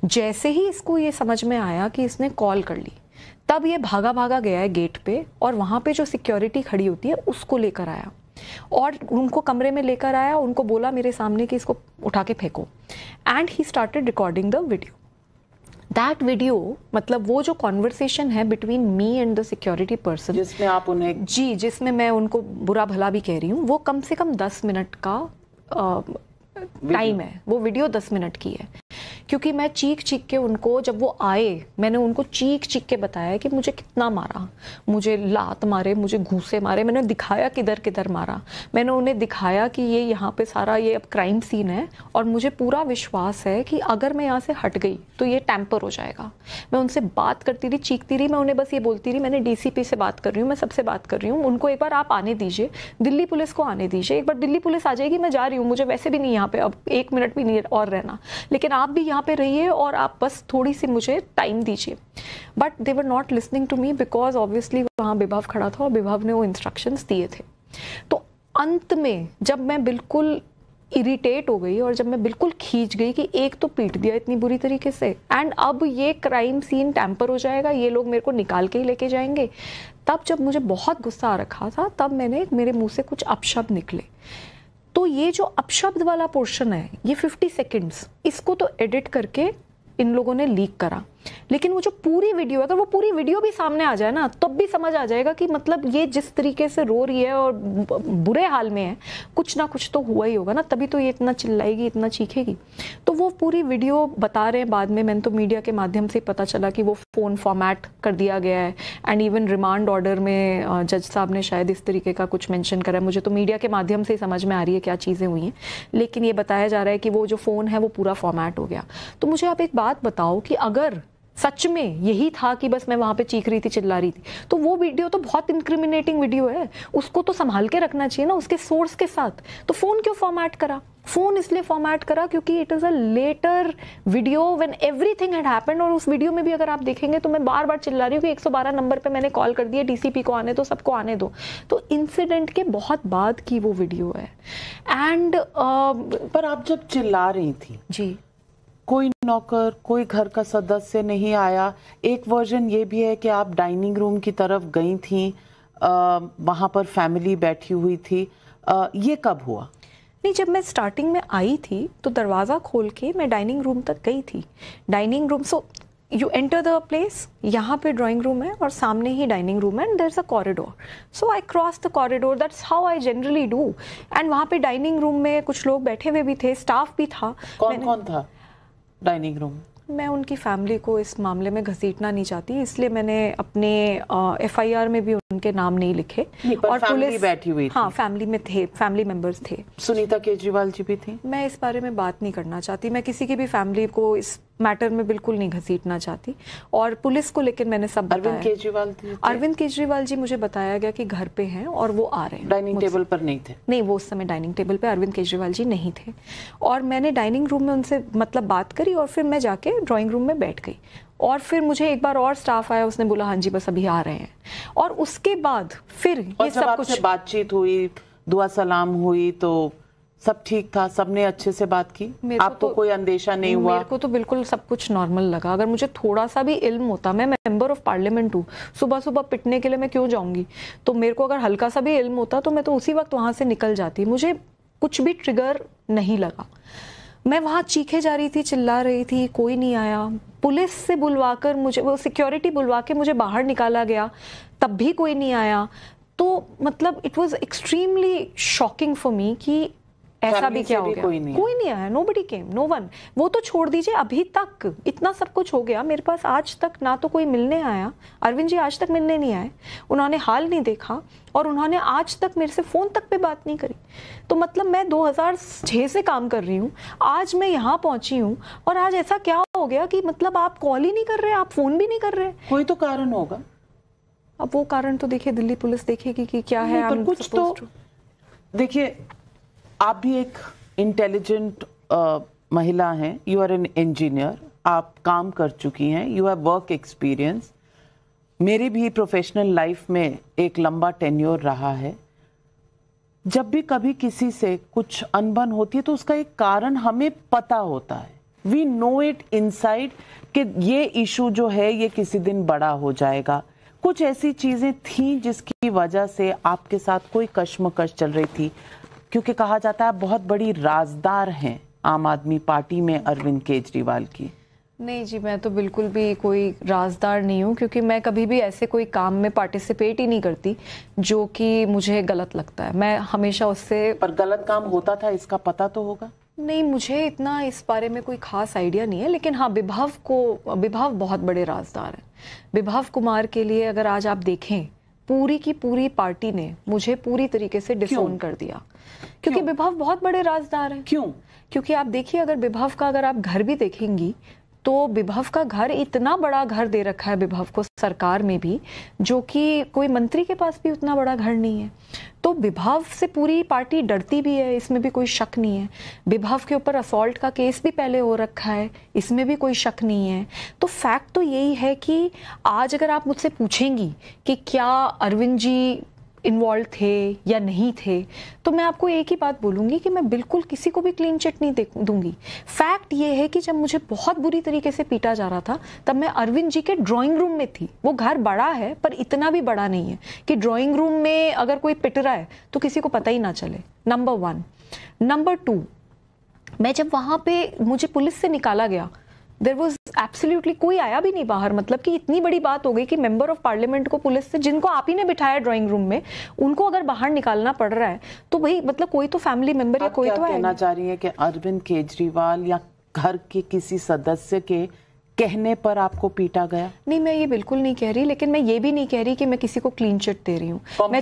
जैसे ही इसको ये समझ में आया कि इसने कॉल कर ली, तब ये भागा भागा गया है गेट पे और वहाँ पे जो सिक्योरिटी खड़ी होती है उसको लेकर आया और उनको कमरे में लेकर आया। उनको बोला मेरे सामने कि इसको उठा के फेंको and he started recording the video. That video, मतलब वो जो कॉन्वर्सेशन है between me and the security person, जिसमें आप उन्हें जिसमें मैं उनको बुरा भला भी कह रही हूँ, वो कम से कम 10 मिनट का टाइम है। वो वीडियो 10 मिनट की है। क्योंकि मैं चीख चीख के उनको, जब वो आए मैंने उनको चीख चीख के बताया कि मुझे कितना मारा, मुझे लात मारे, मुझे घूसे मारे, मैंने दिखाया किधर किधर मारा, मैंने उन्हें दिखाया कि ये यहाँ पे सारा ये अब क्राइम सीन है और मुझे पूरा विश्वास है कि अगर मैं यहाँ से हट गई तो ये टैंपर हो जाएगा। मैं उनसे बात करती रही, चीखती रही, मैं उन्हें बस ये बोलती रही, मैंने डीसीपी से बात कर रही हूँ, मैं सबसे बात कर रही हूँ, उनको एक बार आप आने दीजिए, दिल्ली पुलिस को आने दीजिए, एक बार दिल्ली पुलिस आ जाएगी, मैं जा रही हूँ, मुझे वैसे भी नहीं यहाँ पे अब 1 मिनट भी नहीं और रहना, लेकिन आप भी यहाँ पे रहिए और आप बस थोड़ी सी मुझे टाइम दीजिए। But they were not listening to me because obviously वहाँ विभव खड़ा था और विभव ने वो इंस्ट्रक्शंस दिए थे। तो अंत में जब मैं बिल्कुल इरिटेट हो गई और जब मैं बिल्कुल खींच गई कि एक तो पीट दिया इतनी बुरी तरीके से एंड अब ये क्राइम सीन टैंपर हो जाएगा, ये लोग मेरे को निकाल के ही लेके जाएंगे, तब जब मुझे बहुत गुस्सा आ रखा था तब मेरे मुंह से कुछ अपशब्द निकले। तो ये जो अपशब्द वाला पोर्शन है, ये 50 सेकेंड्स, इसको तो एडिट करके इन लोगों ने लीक करा, लेकिन वो जो पूरी वीडियो है, अगर वो पूरी वीडियो भी सामने आ जाए ना तब भी समझ आ जाएगा कि मतलब ये जिस तरीके से रो रही है और बुरे हाल में है, कुछ ना कुछ तो हुआ ही होगा ना, तभी तो ये इतना चिल्लाएगी, इतना चीखेगी। तो वो पूरी वीडियो बता रहे हैं बाद में, मैंने तो मीडिया के माध्यम से पता चला कि वो फ़ोन फॉर्मेट कर दिया गया है एंड इवन रिमांड ऑर्डर में जज साहब ने शायद इस तरीके का कुछ मेंशन करा है। मुझे तो मीडिया के माध्यम से ही समझ में आ रही है क्या चीज़ें हुई हैं, लेकिन ये बताया जा रहा है कि वो जो फ़ोन है वो पूरा फॉर्मेट हो गया। तो मुझे आप एक बात बताओ कि अगर सच में यही था कि बस मैं वहां पे चीख रही थी, चिल्ला रही थी, तो वो वीडियो तो बहुत इंक्रिमिनेटिंग वीडियो है, उसको तो संभाल के रखना चाहिए ना उसके सोर्स के साथ। तो फोन क्यों फॉर्मेट करा? फोन इसलिए फॉर्मेट करा क्योंकि it is a later video when everything had happened. और उस वीडियो में भी अगर आप देखेंगे तो मैं बार बार चिल्ला रही हूँ कि 112 नंबर पे मैंने कॉल कर दिया, डीसीपी को आने दो, सबको आने दो। तो इंसिडेंट के बहुत बाद की वो वीडियो है। एंड पर आप जब चिल्ला रही थी जी, कोई नौकर, कोई घर का सदस्य नहीं आया। एक वर्जन ये भी है कि आप डाइनिंग रूम की तरफ गई थी, वहां पर फैमिली बैठी हुई थी, ये कब हुआ? नहीं, जब मैं स्टार्टिंग में आई थी तो दरवाज़ा खोल के मैं डाइनिंग रूम तक गई थी। Dining room, so you enter the place, यहाँ पे ड्राइंग रूम है और सामने ही डाइनिंग रूम है and there is a corridor. So I cross the corridor, that's how I generally do. And वहाँ पे डाइनिंग रूम में कुछ लोग बैठे हुए भी थे, स्टाफ भी था। कौन कौन था डाइनिंग रूम? मैं उनकी फैमिली को इस मामले में घसीटना नहीं चाहती, इसलिए मैंने अपने एफआईआर में भी उनके नाम नहीं लिखे। और पुलिस बैठी हुई थी? हाँ, फैमिली में थे, फैमिली मेंबर्स थे। सुनीता केजरीवाल जी भी थी? मैं इस बारे में बात नहीं करना चाहती, मैं किसी की भी फैमिली को इस मैटर में बिल्कुल नहीं घसीटना चाहती। और पुलिस को लेकिन मैंने सब बताया। अरविंद केजरीवाल थे? अरविंद केजरीवाल जी मुझे बताया गया कि घर पे हैं और वो आ रहे हैं। डाइनिंग टेबल पर नहीं थे? नहीं, वो उस समय डाइनिंग टेबल पे अरविंद केजरीवाल जी नहीं थे। और मैंने डाइनिंग रूम में उनसे मतलब बात करी और फिर मैं जाके ड्राइंग रूम में बैठ गई। और फिर मुझे एक बार और स्टाफ आया, उसने बोला हाँ जी बस अभी आ रहे हैं। और उसके बाद फिर ये सब कुछ बातचीत हुई, दुआ सलाम हुई, तो सब ठीक था? सबने अच्छे से बात की? आपको कोई अंदेशा नहीं हुआ? मेरे को तो बिल्कुल सब कुछ नॉर्मल लगा। अगर मुझे थोड़ा सा भी इल्म होता, मैं मेंबर ऑफ पार्लियामेंट हूँ, सुबह सुबह पिटने के लिए मैं क्यों जाऊंगी? तो मेरे को अगर हल्का सा भी इल्म होता तो मैं तो उसी वक्त वहां से निकल जाती। मुझे कुछ भी ट्रिगर नहीं लगा। मैं वहां चीखे जा रही थी, चिल्ला रही थी, कोई नहीं आया। पुलिस से बुलवाकर मुझे, वो सिक्योरिटी बुलवा के मुझे बाहर निकाला गया, तब भी कोई नहीं आया। तो मतलब it was extremely shocking for me कि ऐसा भी क्या हो गया। कोई नहीं आया, नोबडी केम, नो वन। वो तो छोड़ दीजिए, अभी तक इतना सब कुछ हो गया, मेरे पास आज तक ना तो कोई मिलने आया। अरविंद जी आज तक मिलने नहीं आए, उन्होंने हाल नहीं देखा और उन्होंने आज तक मेरे से फोन तक पे बात नहीं करी। तो मतलब मैं 2006 से काम कर रही हूँ, आज मैं यहाँ पहुंची हूँ और आज ऐसा क्या हो गया कि मतलब आप कॉल ही नहीं कर रहे, आप फोन भी नहीं कर रहे। कोई तो कारण होगा। अब वो कारण तो देखिए दिल्ली पुलिस देखेगी कि क्या है। पर कुछ तो देखिए, आप भी एक इंटेलिजेंट महिला हैं, यू आर एन इंजीनियर, आप काम कर चुकी हैं, यू हैव वर्क एक्सपीरियंस। मेरी भी प्रोफेशनल लाइफ में एक लंबा टेन्योर रहा है। जब भी कभी किसी से कुछ अनबन होती है तो उसका एक कारण हमें पता होता है, वी नो इट इनसाइड कि ये इशू जो है ये किसी दिन बड़ा हो जाएगा। कुछ ऐसी चीजें थी जिसकी वजह से आपके साथ कोई कश्मकश चल रही थी, क्योंकि कहा जाता है आप बहुत बड़ी राजदार हैं आम आदमी पार्टी में अरविंद केजरीवाल की। नहीं जी, मैं तो बिल्कुल भी कोई राजदार नहीं हूँ, क्योंकि मैं कभी भी ऐसे कोई काम में पार्टिसिपेट ही नहीं करती जो कि मुझे गलत लगता है। मैं हमेशा उससे। पर गलत काम होता था इसका पता तो होगा? नहीं, मुझे इतना इस बारे में कोई खास आइडिया नहीं है, लेकिन हाँ, विभव बहुत बड़े राजदार हैं। विभव कुमार के लिए अगर आज आप देखें, पूरी की पूरी पार्टी ने मुझे पूरी तरीके से डिसोन कर दिया, क्योंकि विभव बहुत बड़े राजदार हैं। क्यों? क्योंकि आप देखिए, अगर विभव का अगर आप घर भी देखेंगी तो विभव का घर, इतना बड़ा घर दे रखा है विभव को सरकार में भी, जो कि कोई मंत्री के पास भी उतना बड़ा घर नहीं है। तो विभव से पूरी पार्टी डरती भी है, इसमें भी कोई शक नहीं है। विभव के ऊपर असॉल्ट का केस भी पहले हो रखा है, इसमें भी कोई शक नहीं है। तो फैक्ट तो यही है कि आज अगर आप मुझसे पूछेंगी कि क्या अरविंद जी इन्वॉल्व थे या नहीं थे, तो मैं आपको एक ही बात बोलूंगी कि मैं बिल्कुल किसी को भी क्लीन चिट नहीं दूंगी। फैक्ट ये है कि जब मुझे बहुत बुरी तरीके से पीटा जा रहा था, तब मैं अरविंद जी के ड्राइंग रूम में थी। वो घर बड़ा है पर इतना भी बड़ा नहीं है कि ड्राइंग रूम में अगर कोई पिट रहा है तो किसी को पता ही ना चले, नंबर 1। नंबर 2, मैं जब वहां पे मुझे पुलिस से निकाला गया, देयर वाज एब्सोल्युटली कोई आया भी नहीं बाहर। मतलब कि इतनी बड़ी बात हो गई कि मेंबर ऑफ पार्लियामेंट को पुलिस से, जिनको आप ही ने बिठाया ड्राइंग रूम में, उनको अगर बाहर निकालना पड़ रहा है तो भाई मतलब कोई तो फैमिली मेंबर या कोई तो है। कहना चाह रही है कि अरविंद केजरीवाल या घर के किसी सदस्य के कहने पर आपको पीटा गया? नहीं, मैं ये बिल्कुल नहीं कह रही, लेकिन मैं ये भी नहीं कह रही कि मैं किसी को क्लीन चिट दे रही हूँ। मैं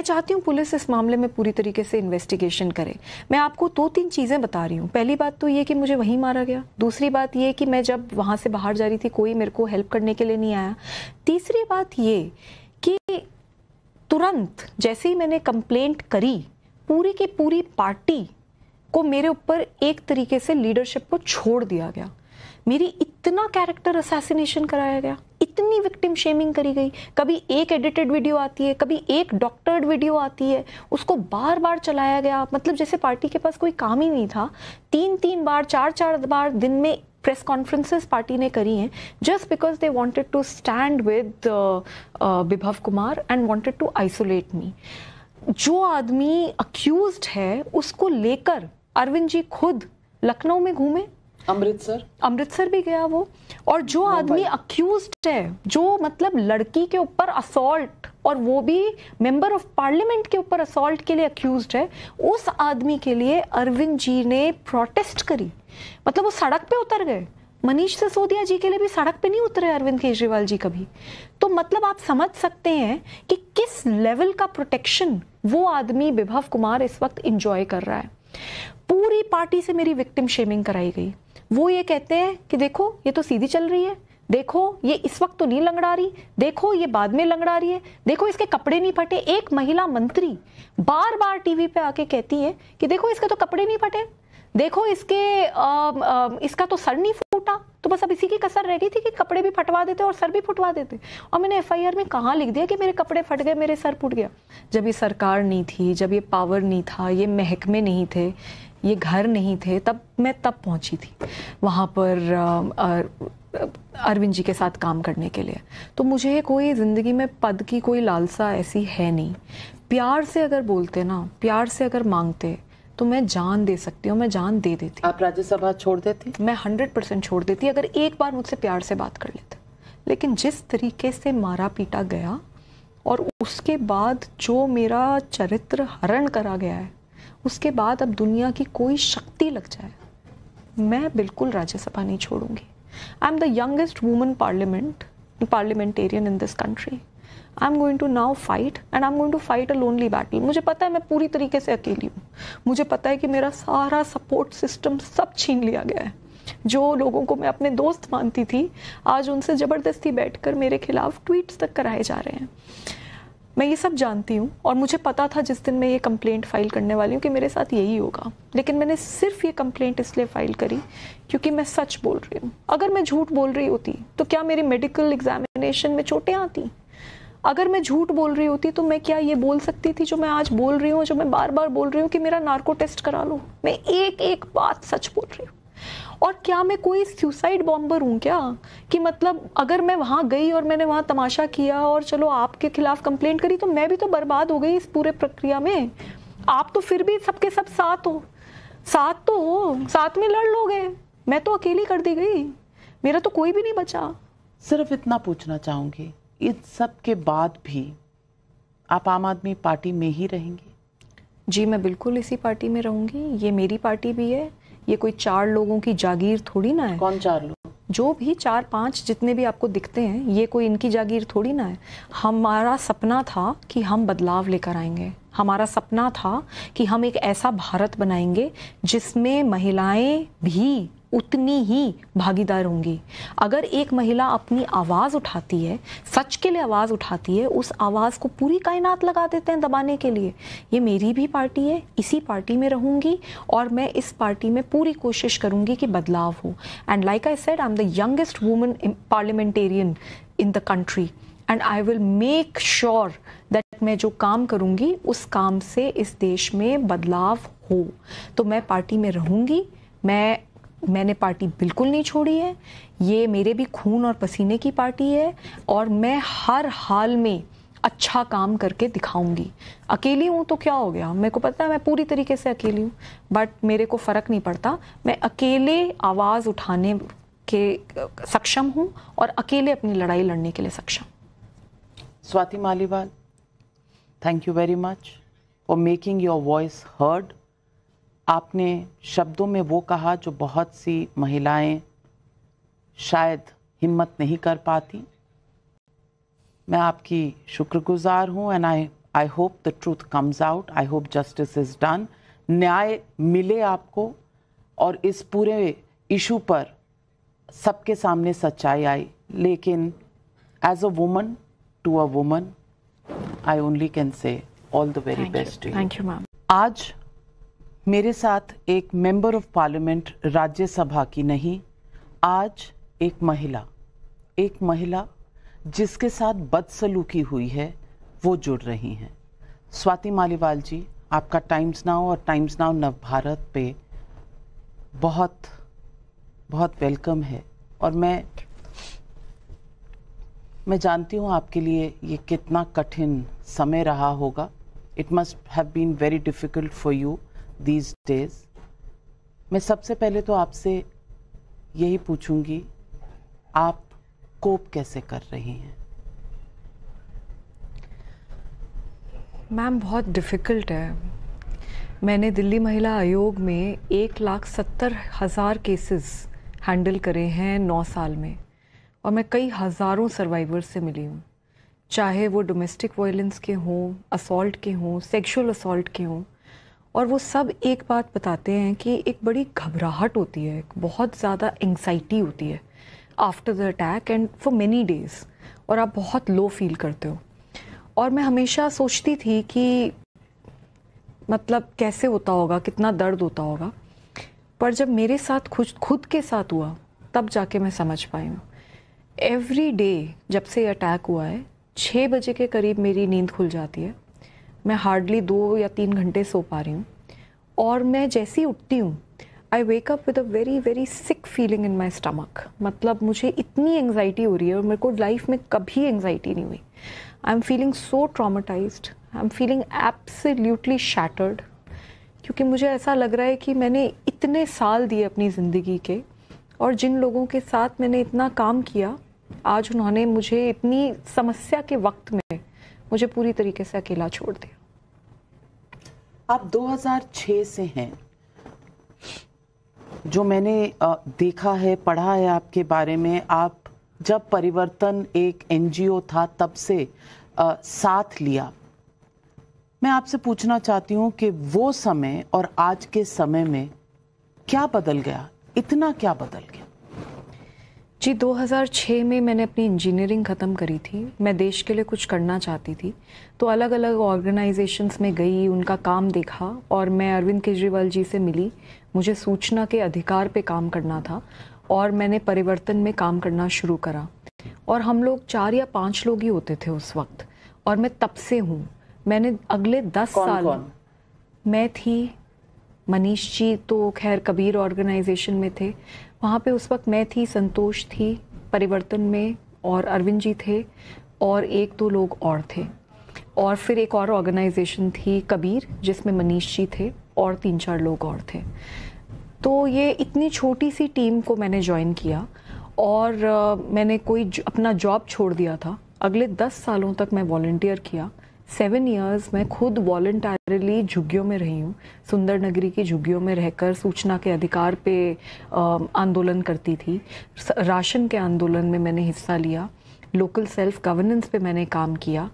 चाहती हूँ पुलिस इस मामले में पूरी तरीके से इन्वेस्टिगेशन करे। मैं आपको 2-3 चीजें बता रही हूँ। पहली बात तो ये कि मुझे वहीं मारा गया। दूसरी बात ये कि मैं जब वहां से बाहर जा रही थी कोई मेरे को हेल्प करने के लिए नहीं आया। तीसरी बात ये कि तुरंत जैसे ही मैंने कंप्लेंट करी, पूरी की पूरी पार्टी को मेरे ऊपर एक तरीके से लीडरशिप को छोड़ दिया गया। मेरी इतना कैरेक्टर असैसिनेशन कराया गया, इतनी विक्टिम शेमिंग करी गई। कभी एक एडिटेड वीडियो आती है, कभी एक डॉक्टर्ड वीडियो आती है, उसको बार बार चलाया गया। मतलब जैसे पार्टी के पास कोई काम ही नहीं था। 3-3 बार, 4-4 बार दिन में प्रेस कॉन्फ्रेंसेस पार्टी ने करी हैं, just because they wanted to stand with Vibhav Kumar and wanted to isolate me. जो आदमी अक्यूज्ड है उसको लेकर अरविंद जी खुद लखनऊ में घूमे, अमृतसर भी गया वो। और जो आदमी अक्यूज्ड है, जो मतलब लड़की के ऊपर असॉल्ट, और वो भी मेंबर ऑफ पार्लियामेंट के ऊपर असॉल्ट के लिए अक्यूज्ड है, उस आदमी के लिए अरविंद जी ने प्रोटेस्ट करी। मतलब वो सड़क पे उतर गए। मनीष सिसोदिया जी के लिए भी सड़क पे नहीं उतरे अरविंद केजरीवाल जी कभी। तो मतलब आप समझ सकते हैं कि किस लेवल का प्रोटेक्शन वो आदमी विभव कुमार इस वक्त एंजॉय कर रहा है। पूरी पार्टी से मेरी विक्टिम शेमिंग कराई गई। वो ये कहते हैं कि देखो ये तो सीधी चल रही है, देखो ये इस वक्त तो नहीं लंगड़ा रही, देखो ये बाद में लंगड़ा रही है, देखो इसके कपड़े नहीं फटे। एक महिला मंत्री बार बार टीवी पे आके कहती है कि देखो इसके तो कपड़े नहीं फटे, देखो इसका तो सर नहीं फूटा। तो बस अब इसी की कसर रह गई थी कि कपड़े भी फटवा देते और सर भी फुटवा देते। और मैंने FIR में कहाँ लिख दिया कि मेरे कपड़े फट गए, मेरे सर फूट गया। जब ये सरकार नहीं थी, जब ये पावर नहीं था, ये महकमे नहीं थे, ये घर नहीं थे, तब मैं पहुंची थी वहाँ पर अरविंद जी के साथ काम करने के लिए। तो मुझे कोई ज़िंदगी में पद की कोई लालसा ऐसी है नहीं। प्यार से अगर बोलते ना, प्यार से अगर मांगते तो मैं जान दे सकती हूँ, मैं जान दे देती। आप राज्यसभा छोड़ देती? मैं 100% छोड़ देती अगर एक बार मुझसे प्यार से बात कर लेते। लेकिन जिस तरीके से मारा पीटा गया और उसके बाद जो मेरा चरित्र हरण करा गया है, उसके बाद अब दुनिया की कोई शक्ति लग जाए, मैं बिल्कुल राज्यसभा नहीं छोड़ूंगी। I am the youngest woman parliamentarian in this country. I am going to now fight and I am going to fight a lonely battle. मुझे पता है मैं पूरी तरीके से अकेली हूँ। मुझे पता है कि मेरा सारा सपोर्ट सिस्टम सब छीन लिया गया है। जो लोगों को मैं अपने दोस्त मानती थी, आज उनसे ज़बरदस्ती बैठकर मेरे खिलाफ ट्वीट्स तक कराए जा रहे हैं। मैं ये सब जानती हूँ और मुझे पता था जिस दिन मैं ये कंप्लेंट फाइल करने वाली हूँ कि मेरे साथ यही होगा। लेकिन मैंने सिर्फ ये कंप्लेंट इसलिए फाइल करी क्योंकि मैं सच बोल रही हूँ। अगर मैं झूठ बोल रही होती तो क्या मेरी मेडिकल एग्जामिनेशन में चोटें आती? अगर मैं झूठ बोल रही होती तो मैं क्या ये बोल सकती थी जो मैं आज बोल रही हूँ, जो मैं बार बार बोल रही हूँ कि मेरा नार्को टेस्ट करा लो? मैं एक एक बात सच बोल रही हूँ। और क्या मैं कोई सुसाइड बॉम्बर हूँ क्या कि मतलब अगर मैं वहाँ गई और मैंने वहाँ तमाशा किया और चलो आपके खिलाफ कंप्लेंट करी तो मैं भी तो बर्बाद हो गई इस पूरे प्रक्रिया में? आप तो फिर भी सबके सब साथ हो, साथ में लड़ लोगे। मैं तो अकेली कर दी गई, मेरा तो कोई भी नहीं बचा। सिर्फ इतना पूछना चाहूंगी, इस सब के बाद भी आप आम आदमी पार्टी में ही रहेंगी? जी मैं बिल्कुल इसी पार्टी में रहूंगी। ये मेरी पार्टी भी है, ये कोई 4 लोगों की जागीर थोड़ी ना है। कौन 4 लोग? जो भी 4-5 जितने भी आपको दिखते हैं, ये कोई इनकी जागीर थोड़ी ना है। हमारा सपना था कि हम बदलाव लेकर आएंगे। हमारा सपना था कि हम एक ऐसा भारत बनाएंगे जिसमें महिलाएं भी उतनी ही भागीदार होंगी। अगर एक महिला अपनी आवाज़ उठाती है, सच के लिए आवाज़ उठाती है, उस आवाज़ को पूरी कायनात लगा देते हैं दबाने के लिए। ये मेरी भी पार्टी है, इसी पार्टी में रहूंगी और मैं इस पार्टी में पूरी कोशिश करूंगी कि बदलाव हो। And like I said, I am the youngest woman parliamentarian in the country and I will make sure that मैं जो काम करूंगी उस काम से इस देश में बदलाव हो। तो मैं पार्टी में रहूंगी। मैंने पार्टी बिल्कुल नहीं छोड़ी है। ये मेरे भी खून और पसीने की पार्टी है और मैं हर हाल में अच्छा काम करके दिखाऊंगी। अकेली हूँ तो क्या हो गया, मेरे को पता है मैं पूरी तरीके से अकेली हूँ, बट मेरे को फ़र्क नहीं पड़ता। मैं अकेले आवाज़ उठाने के सक्षम हूँ और अकेले अपनी लड़ाई लड़ने के लिए सक्षम। Swati Maliwal, thank you very much for making your voice heard. आपने शब्दों में वो कहा जो बहुत सी महिलाएं शायद हिम्मत नहीं कर पाती। मैं आपकी शुक्रगुजार हूँ and I hope the truth comes out. I hope justice is done, न्याय मिले आपको और इस पूरे इशू पर सबके सामने सच्चाई आई। लेकिन as a woman to a woman I only can say all the very best to you. Thank you ma'am. आज मेरे साथ एक मेंबर ऑफ पार्लियामेंट राज्यसभा की नहीं, आज एक महिला जिसके साथ बदसलूकी हुई है वो जुड़ रही हैं। स्वाति मालीवाल जी, आपका टाइम्स नाउ और टाइम्स नाउ नव भारत पे बहुत बहुत वेलकम है। और मैं जानती हूँ आपके लिए ये कितना कठिन समय रहा होगा। It must have been very difficult for you these days। मैं सबसे पहले तो आपसे यही पूछूंगी, आप कोप कैसे कर रही हैं? मैम बहुत डिफ़िकल्ट है। मैंने दिल्ली महिला आयोग में 1,70,000 केसेस हैंडल करे हैं 9 साल में और मैं कई हज़ारों सर्वाइवर्स से मिली हूँ, चाहे वो डोमेस्टिक वायलेंस के हों, असॉल्ट के हों, सेक्सुअल असॉल्ट के हों। और वो सब एक बात बताते हैं कि एक बड़ी घबराहट होती है, बहुत ज़्यादा एंग्जाइटी होती है after the attack and for many days, और आप बहुत लो फील करते हो। और मैं हमेशा सोचती थी कि मतलब कैसे होता होगा, कितना दर्द होता होगा, पर जब मेरे साथ खुद के साथ हुआ तब जाके मैं समझ पाई हूँ। एवरी डे जब से अटैक हुआ है 6 बजे के करीब मेरी नींद खुल जाती है। मैं हार्डली 2 या 3 घंटे सो पा रही हूँ और मैं जैसी उठती हूँ I wake up with a very very sick feeling in my stomach. मतलब मुझे इतनी एंग्जाइटी हो रही है और मेरे को लाइफ में कभी एंग्जाइटी नहीं हुई। I am feeling so traumatised, I am feeling absolutely shattered, क्योंकि मुझे ऐसा लग रहा है कि मैंने इतने साल दिए अपनी ज़िंदगी के और जिन लोगों के साथ मैंने इतना काम किया, आज उन्होंने मुझे इतनी समस्या के वक्त में मुझे पूरी तरीके से अकेला छोड़ दिया। आप 2006 से हैं, जो मैंने देखा है, पढ़ा है आपके बारे में। आप जब परिवर्तन एक एनजीओ था तब से साथ लिया। मैं आपसे पूछना चाहती हूँ कि वो समय और आज के समय में क्या बदल गया, इतना क्या बदल गया? जी 2006 में मैंने अपनी इंजीनियरिंग ख़त्म करी थी। मैं देश के लिए कुछ करना चाहती थी, तो अलग अलग ऑर्गेनाइजेशंस में गई, उनका काम देखा और मैं अरविंद केजरीवाल जी से मिली। मुझे सूचना के अधिकार पे काम करना था और मैंने परिवर्तन में काम करना शुरू करा। और हम लोग 4 या 5 लोग ही होते थे उस वक्त, और मैं तब से हूँ। मैंने अगले 10 साल कौन? मैं थी, मनीष जी तो खैर कबीर ऑर्गेनाइजेशन में थे, वहाँ पे उस वक्त मैं थी, संतोष थी परिवर्तन में, और अरविंद जी थे और 1-2 लोग और थे। और फिर एक और ऑर्गेनाइजेशन थी कबीर, जिसमें मनीष जी थे और 3-4 लोग और थे। तो ये इतनी छोटी सी टीम को मैंने ज्वाइन किया और मैंने अपना जॉब छोड़ दिया था। अगले 10 सालों तक मैं वॉलंटियर किया, 7 इयर्स मैं खुद वॉलंटरली झुग्गियों में रही हूँ। सुंदर नगरी की झुग्गियों में रहकर सूचना के अधिकार पे आंदोलन करती थी। राशन के आंदोलन में मैंने हिस्सा लिया। लोकल सेल्फ गवर्नेंस पे मैंने काम किया।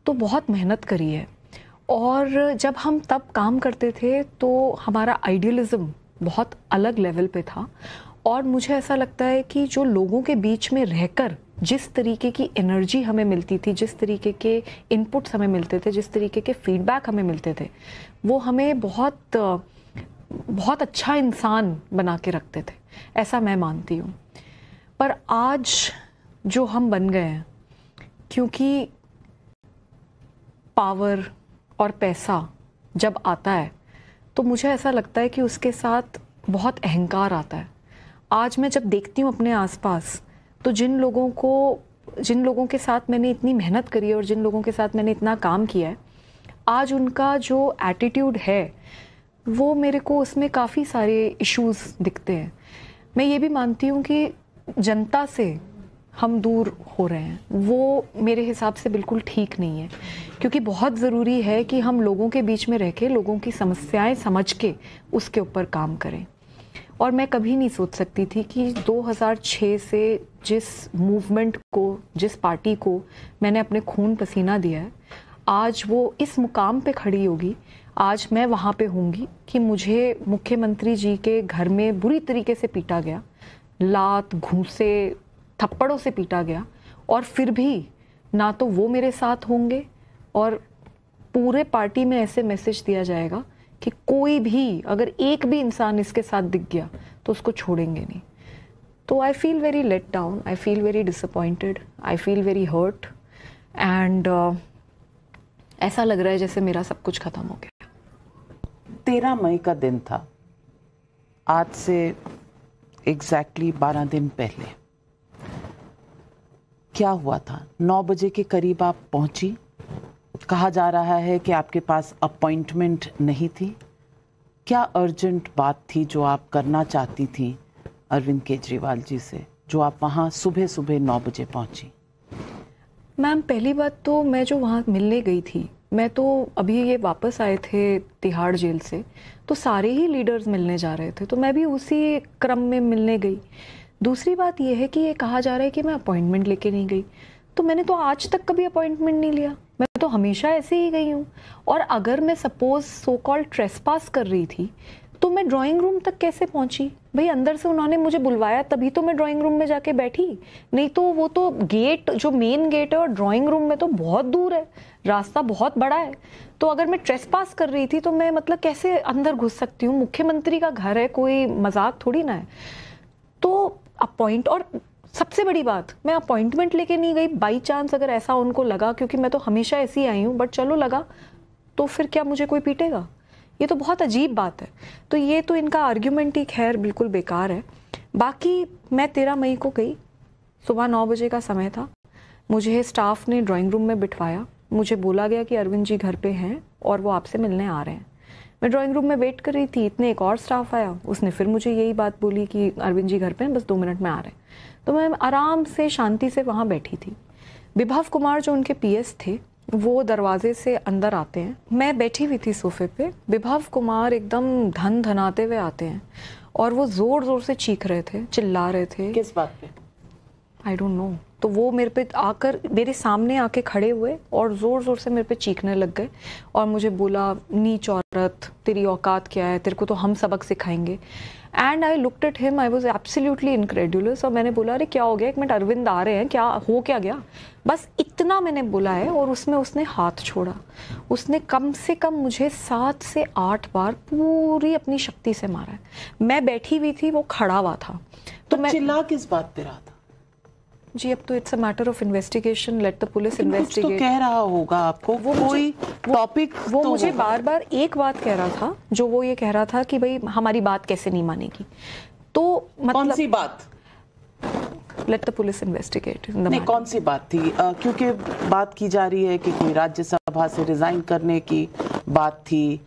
तो बहुत मेहनत करी है। और जब हम तब काम करते थे तो हमारा आइडियलिज्म बहुत अलग लेवल पे था। और मुझे ऐसा लगता है कि जो लोगों के बीच में रहकर जिस तरीके की एनर्जी हमें मिलती थी, जिस तरीके के इनपुट्स हमें मिलते थे, जिस तरीके के फीडबैक हमें मिलते थे, वो हमें बहुत बहुत अच्छा इंसान बना के रखते थे, ऐसा मैं मानती हूँ। पर आज जो हम बन गए हैं, क्योंकि पावर और पैसा जब आता है तो मुझे ऐसा लगता है कि उसके साथ बहुत अहंकार आता है। आज मैं जब देखती हूँ अपने आसपास, तो जिन लोगों के साथ मैंने इतनी मेहनत करी है और जिन लोगों के साथ मैंने इतना काम किया है, आज उनका जो एटीट्यूड है वो मेरे को उसमें काफ़ी सारे इश्यूज दिखते हैं। मैं ये भी मानती हूँ कि जनता से हम दूर हो रहे हैं, वो मेरे हिसाब से बिल्कुल ठीक नहीं है, क्योंकि बहुत ज़रूरी है कि हम लोगों के बीच में रह के लोगों की समस्याएं समझ के उसके ऊपर काम करें। और मैं कभी नहीं सोच सकती थी कि 2006 से जिस मूवमेंट को, जिस पार्टी को मैंने अपने खून पसीना दिया है, आज वो इस मुकाम पे खड़ी होगी। आज मैं वहाँ पे होंगी कि मुझे मुख्यमंत्री जी के घर में बुरी तरीके से पीटा गया, लात घूंसे थप्पड़ों से पीटा गया, और फिर भी ना तो वो मेरे साथ होंगे और पूरे पार्टी में ऐसे मैसेज दिया जाएगा कि कोई भी, अगर एक भी इंसान इसके साथ दिख गया तो उसको छोड़ेंगे नहीं। तो I feel very let down, I feel very disappointed, I feel very hurt, and ऐसा लग रहा है जैसे मेरा सब कुछ खत्म हो गया। 13 मई का दिन था, आज से एग्जैक्टली 12 दिन पहले। क्या हुआ था? 9 बजे के करीब आप पहुंची। कहा जा रहा है कि आपके पास अपॉइंटमेंट नहीं थी। क्या अर्जेंट बात थी जो आप करना चाहती थी अरविंद केजरीवाल जी से, जो आप वहाँ सुबह सुबह 9 बजे पहुंची? मैम, पहली बात तो मैं जो वहाँ मिलने गई थी, मैं तो अभी ये वापस आए थे तिहाड़ जेल से, तो सारे ही लीडर्स मिलने जा रहे थे, तो मैं भी उसी क्रम में मिलने गई। दूसरी बात ये है कि ये कहा जा रहा है कि मैं अपॉइंटमेंट लेके नहीं गई, तो मैंने तो आज तक कभी अपॉइंटमेंट नहीं लिया। मैं तो हमेशा ऐसे ही गई हूँ। और अगर मैं सपोज सो कॉल्ड ट्रेसपास कर रही थी तो मैं ड्राइंग रूम तक कैसे पहुंची? भाई अंदर से उन्होंने मुझे बुलवाया तभी तो मैं ड्राइंग रूम में जाके बैठी, नहीं तो वो तो गेट, जो मेन गेट है और ड्राइंग रूम में तो बहुत दूर है, रास्ता बहुत बड़ा है। तो अगर मैं ट्रेसपास कर रही थी तो मैं मतलब कैसे अंदर घुस सकती हूँ? मुख्यमंत्री का घर है, कोई मजाक थोड़ी ना है। तो और सबसे बड़ी बात, मैं अपॉइंटमेंट लेके नहीं गई। बाई चांस अगर ऐसा उनको लगा, क्योंकि मैं तो हमेशा ऐसी ही आई हूँ, बट चलो लगा, तो फिर क्या मुझे कोई पीटेगा? ये तो बहुत अजीब बात है। तो ये तो इनका आर्ग्यूमेंट ही खैर बिल्कुल बेकार है। बाकी मैं 13 मई को गई, सुबह 9 बजे का समय था। मुझे स्टाफ ने ड्राइंग रूम में बिठवाया, मुझे बोला गया कि अरविंद जी घर पे हैं और वो आपसे मिलने आ रहे हैं। मैं ड्राइंग रूम में वेट कर रही थी, इतने एक और स्टाफ आया, उसने फिर मुझे यही बात बोली कि अरविंद जी घर पे हैं, बस 2 मिनट में आ रहे हैं। तो मैं आराम से शांति से वहाँ बैठी थी। विभव कुमार जो उनके पीएस थे, वो दरवाजे से अंदर आते हैं। मैं बैठी हुई थी सोफे पे, विभव कुमार एकदम धन धनाते हुए आते हैं और वो जोर जोर से चीख रहे थे, चिल्ला रहे थे। किस बात पे? I don't know. तो वो मेरे पे आकर मेरे सामने आके खड़े हुए और ज़ोर ज़ोर से मेरे पे चीखने लग गए और मुझे बोला, नीच औरत, तेरी औकात क्या है, तेरे को तो हम सबक सिखाएंगे। And I looked at him, I was absolutely incredulous. और मैंने बोला, अरे क्या हो गया, एक मिनट, अरविंद आ रहे हैं, क्या हो क्या गया? बस इतना मैंने बोला है और उसमें उसने हाथ छोड़ा। उसने कम से कम मुझे 7 से 8 बार पूरी अपनी शक्ति से मारा है। मैं बैठी हुई थी, वो खड़ा हुआ था। तो मैं चिल्ला किस बात पे रहा था? जी, अब तो it's a matter of investigation, let the police investigate. तो कह रहा होगा आपको वो कोई टॉपिक, वो मुझे बार बार एक बात कह रहा था, जो वो ये कह रहा था कि भाई हमारी बात कैसे नहीं मानेगी। तो मतलब कौन सी बात? Let the police investigate. नहीं, कौन सी बात थी? क्योंकि बात की जा रही है कि कोई राज्यसभा से रिजाइन करने की बात थी,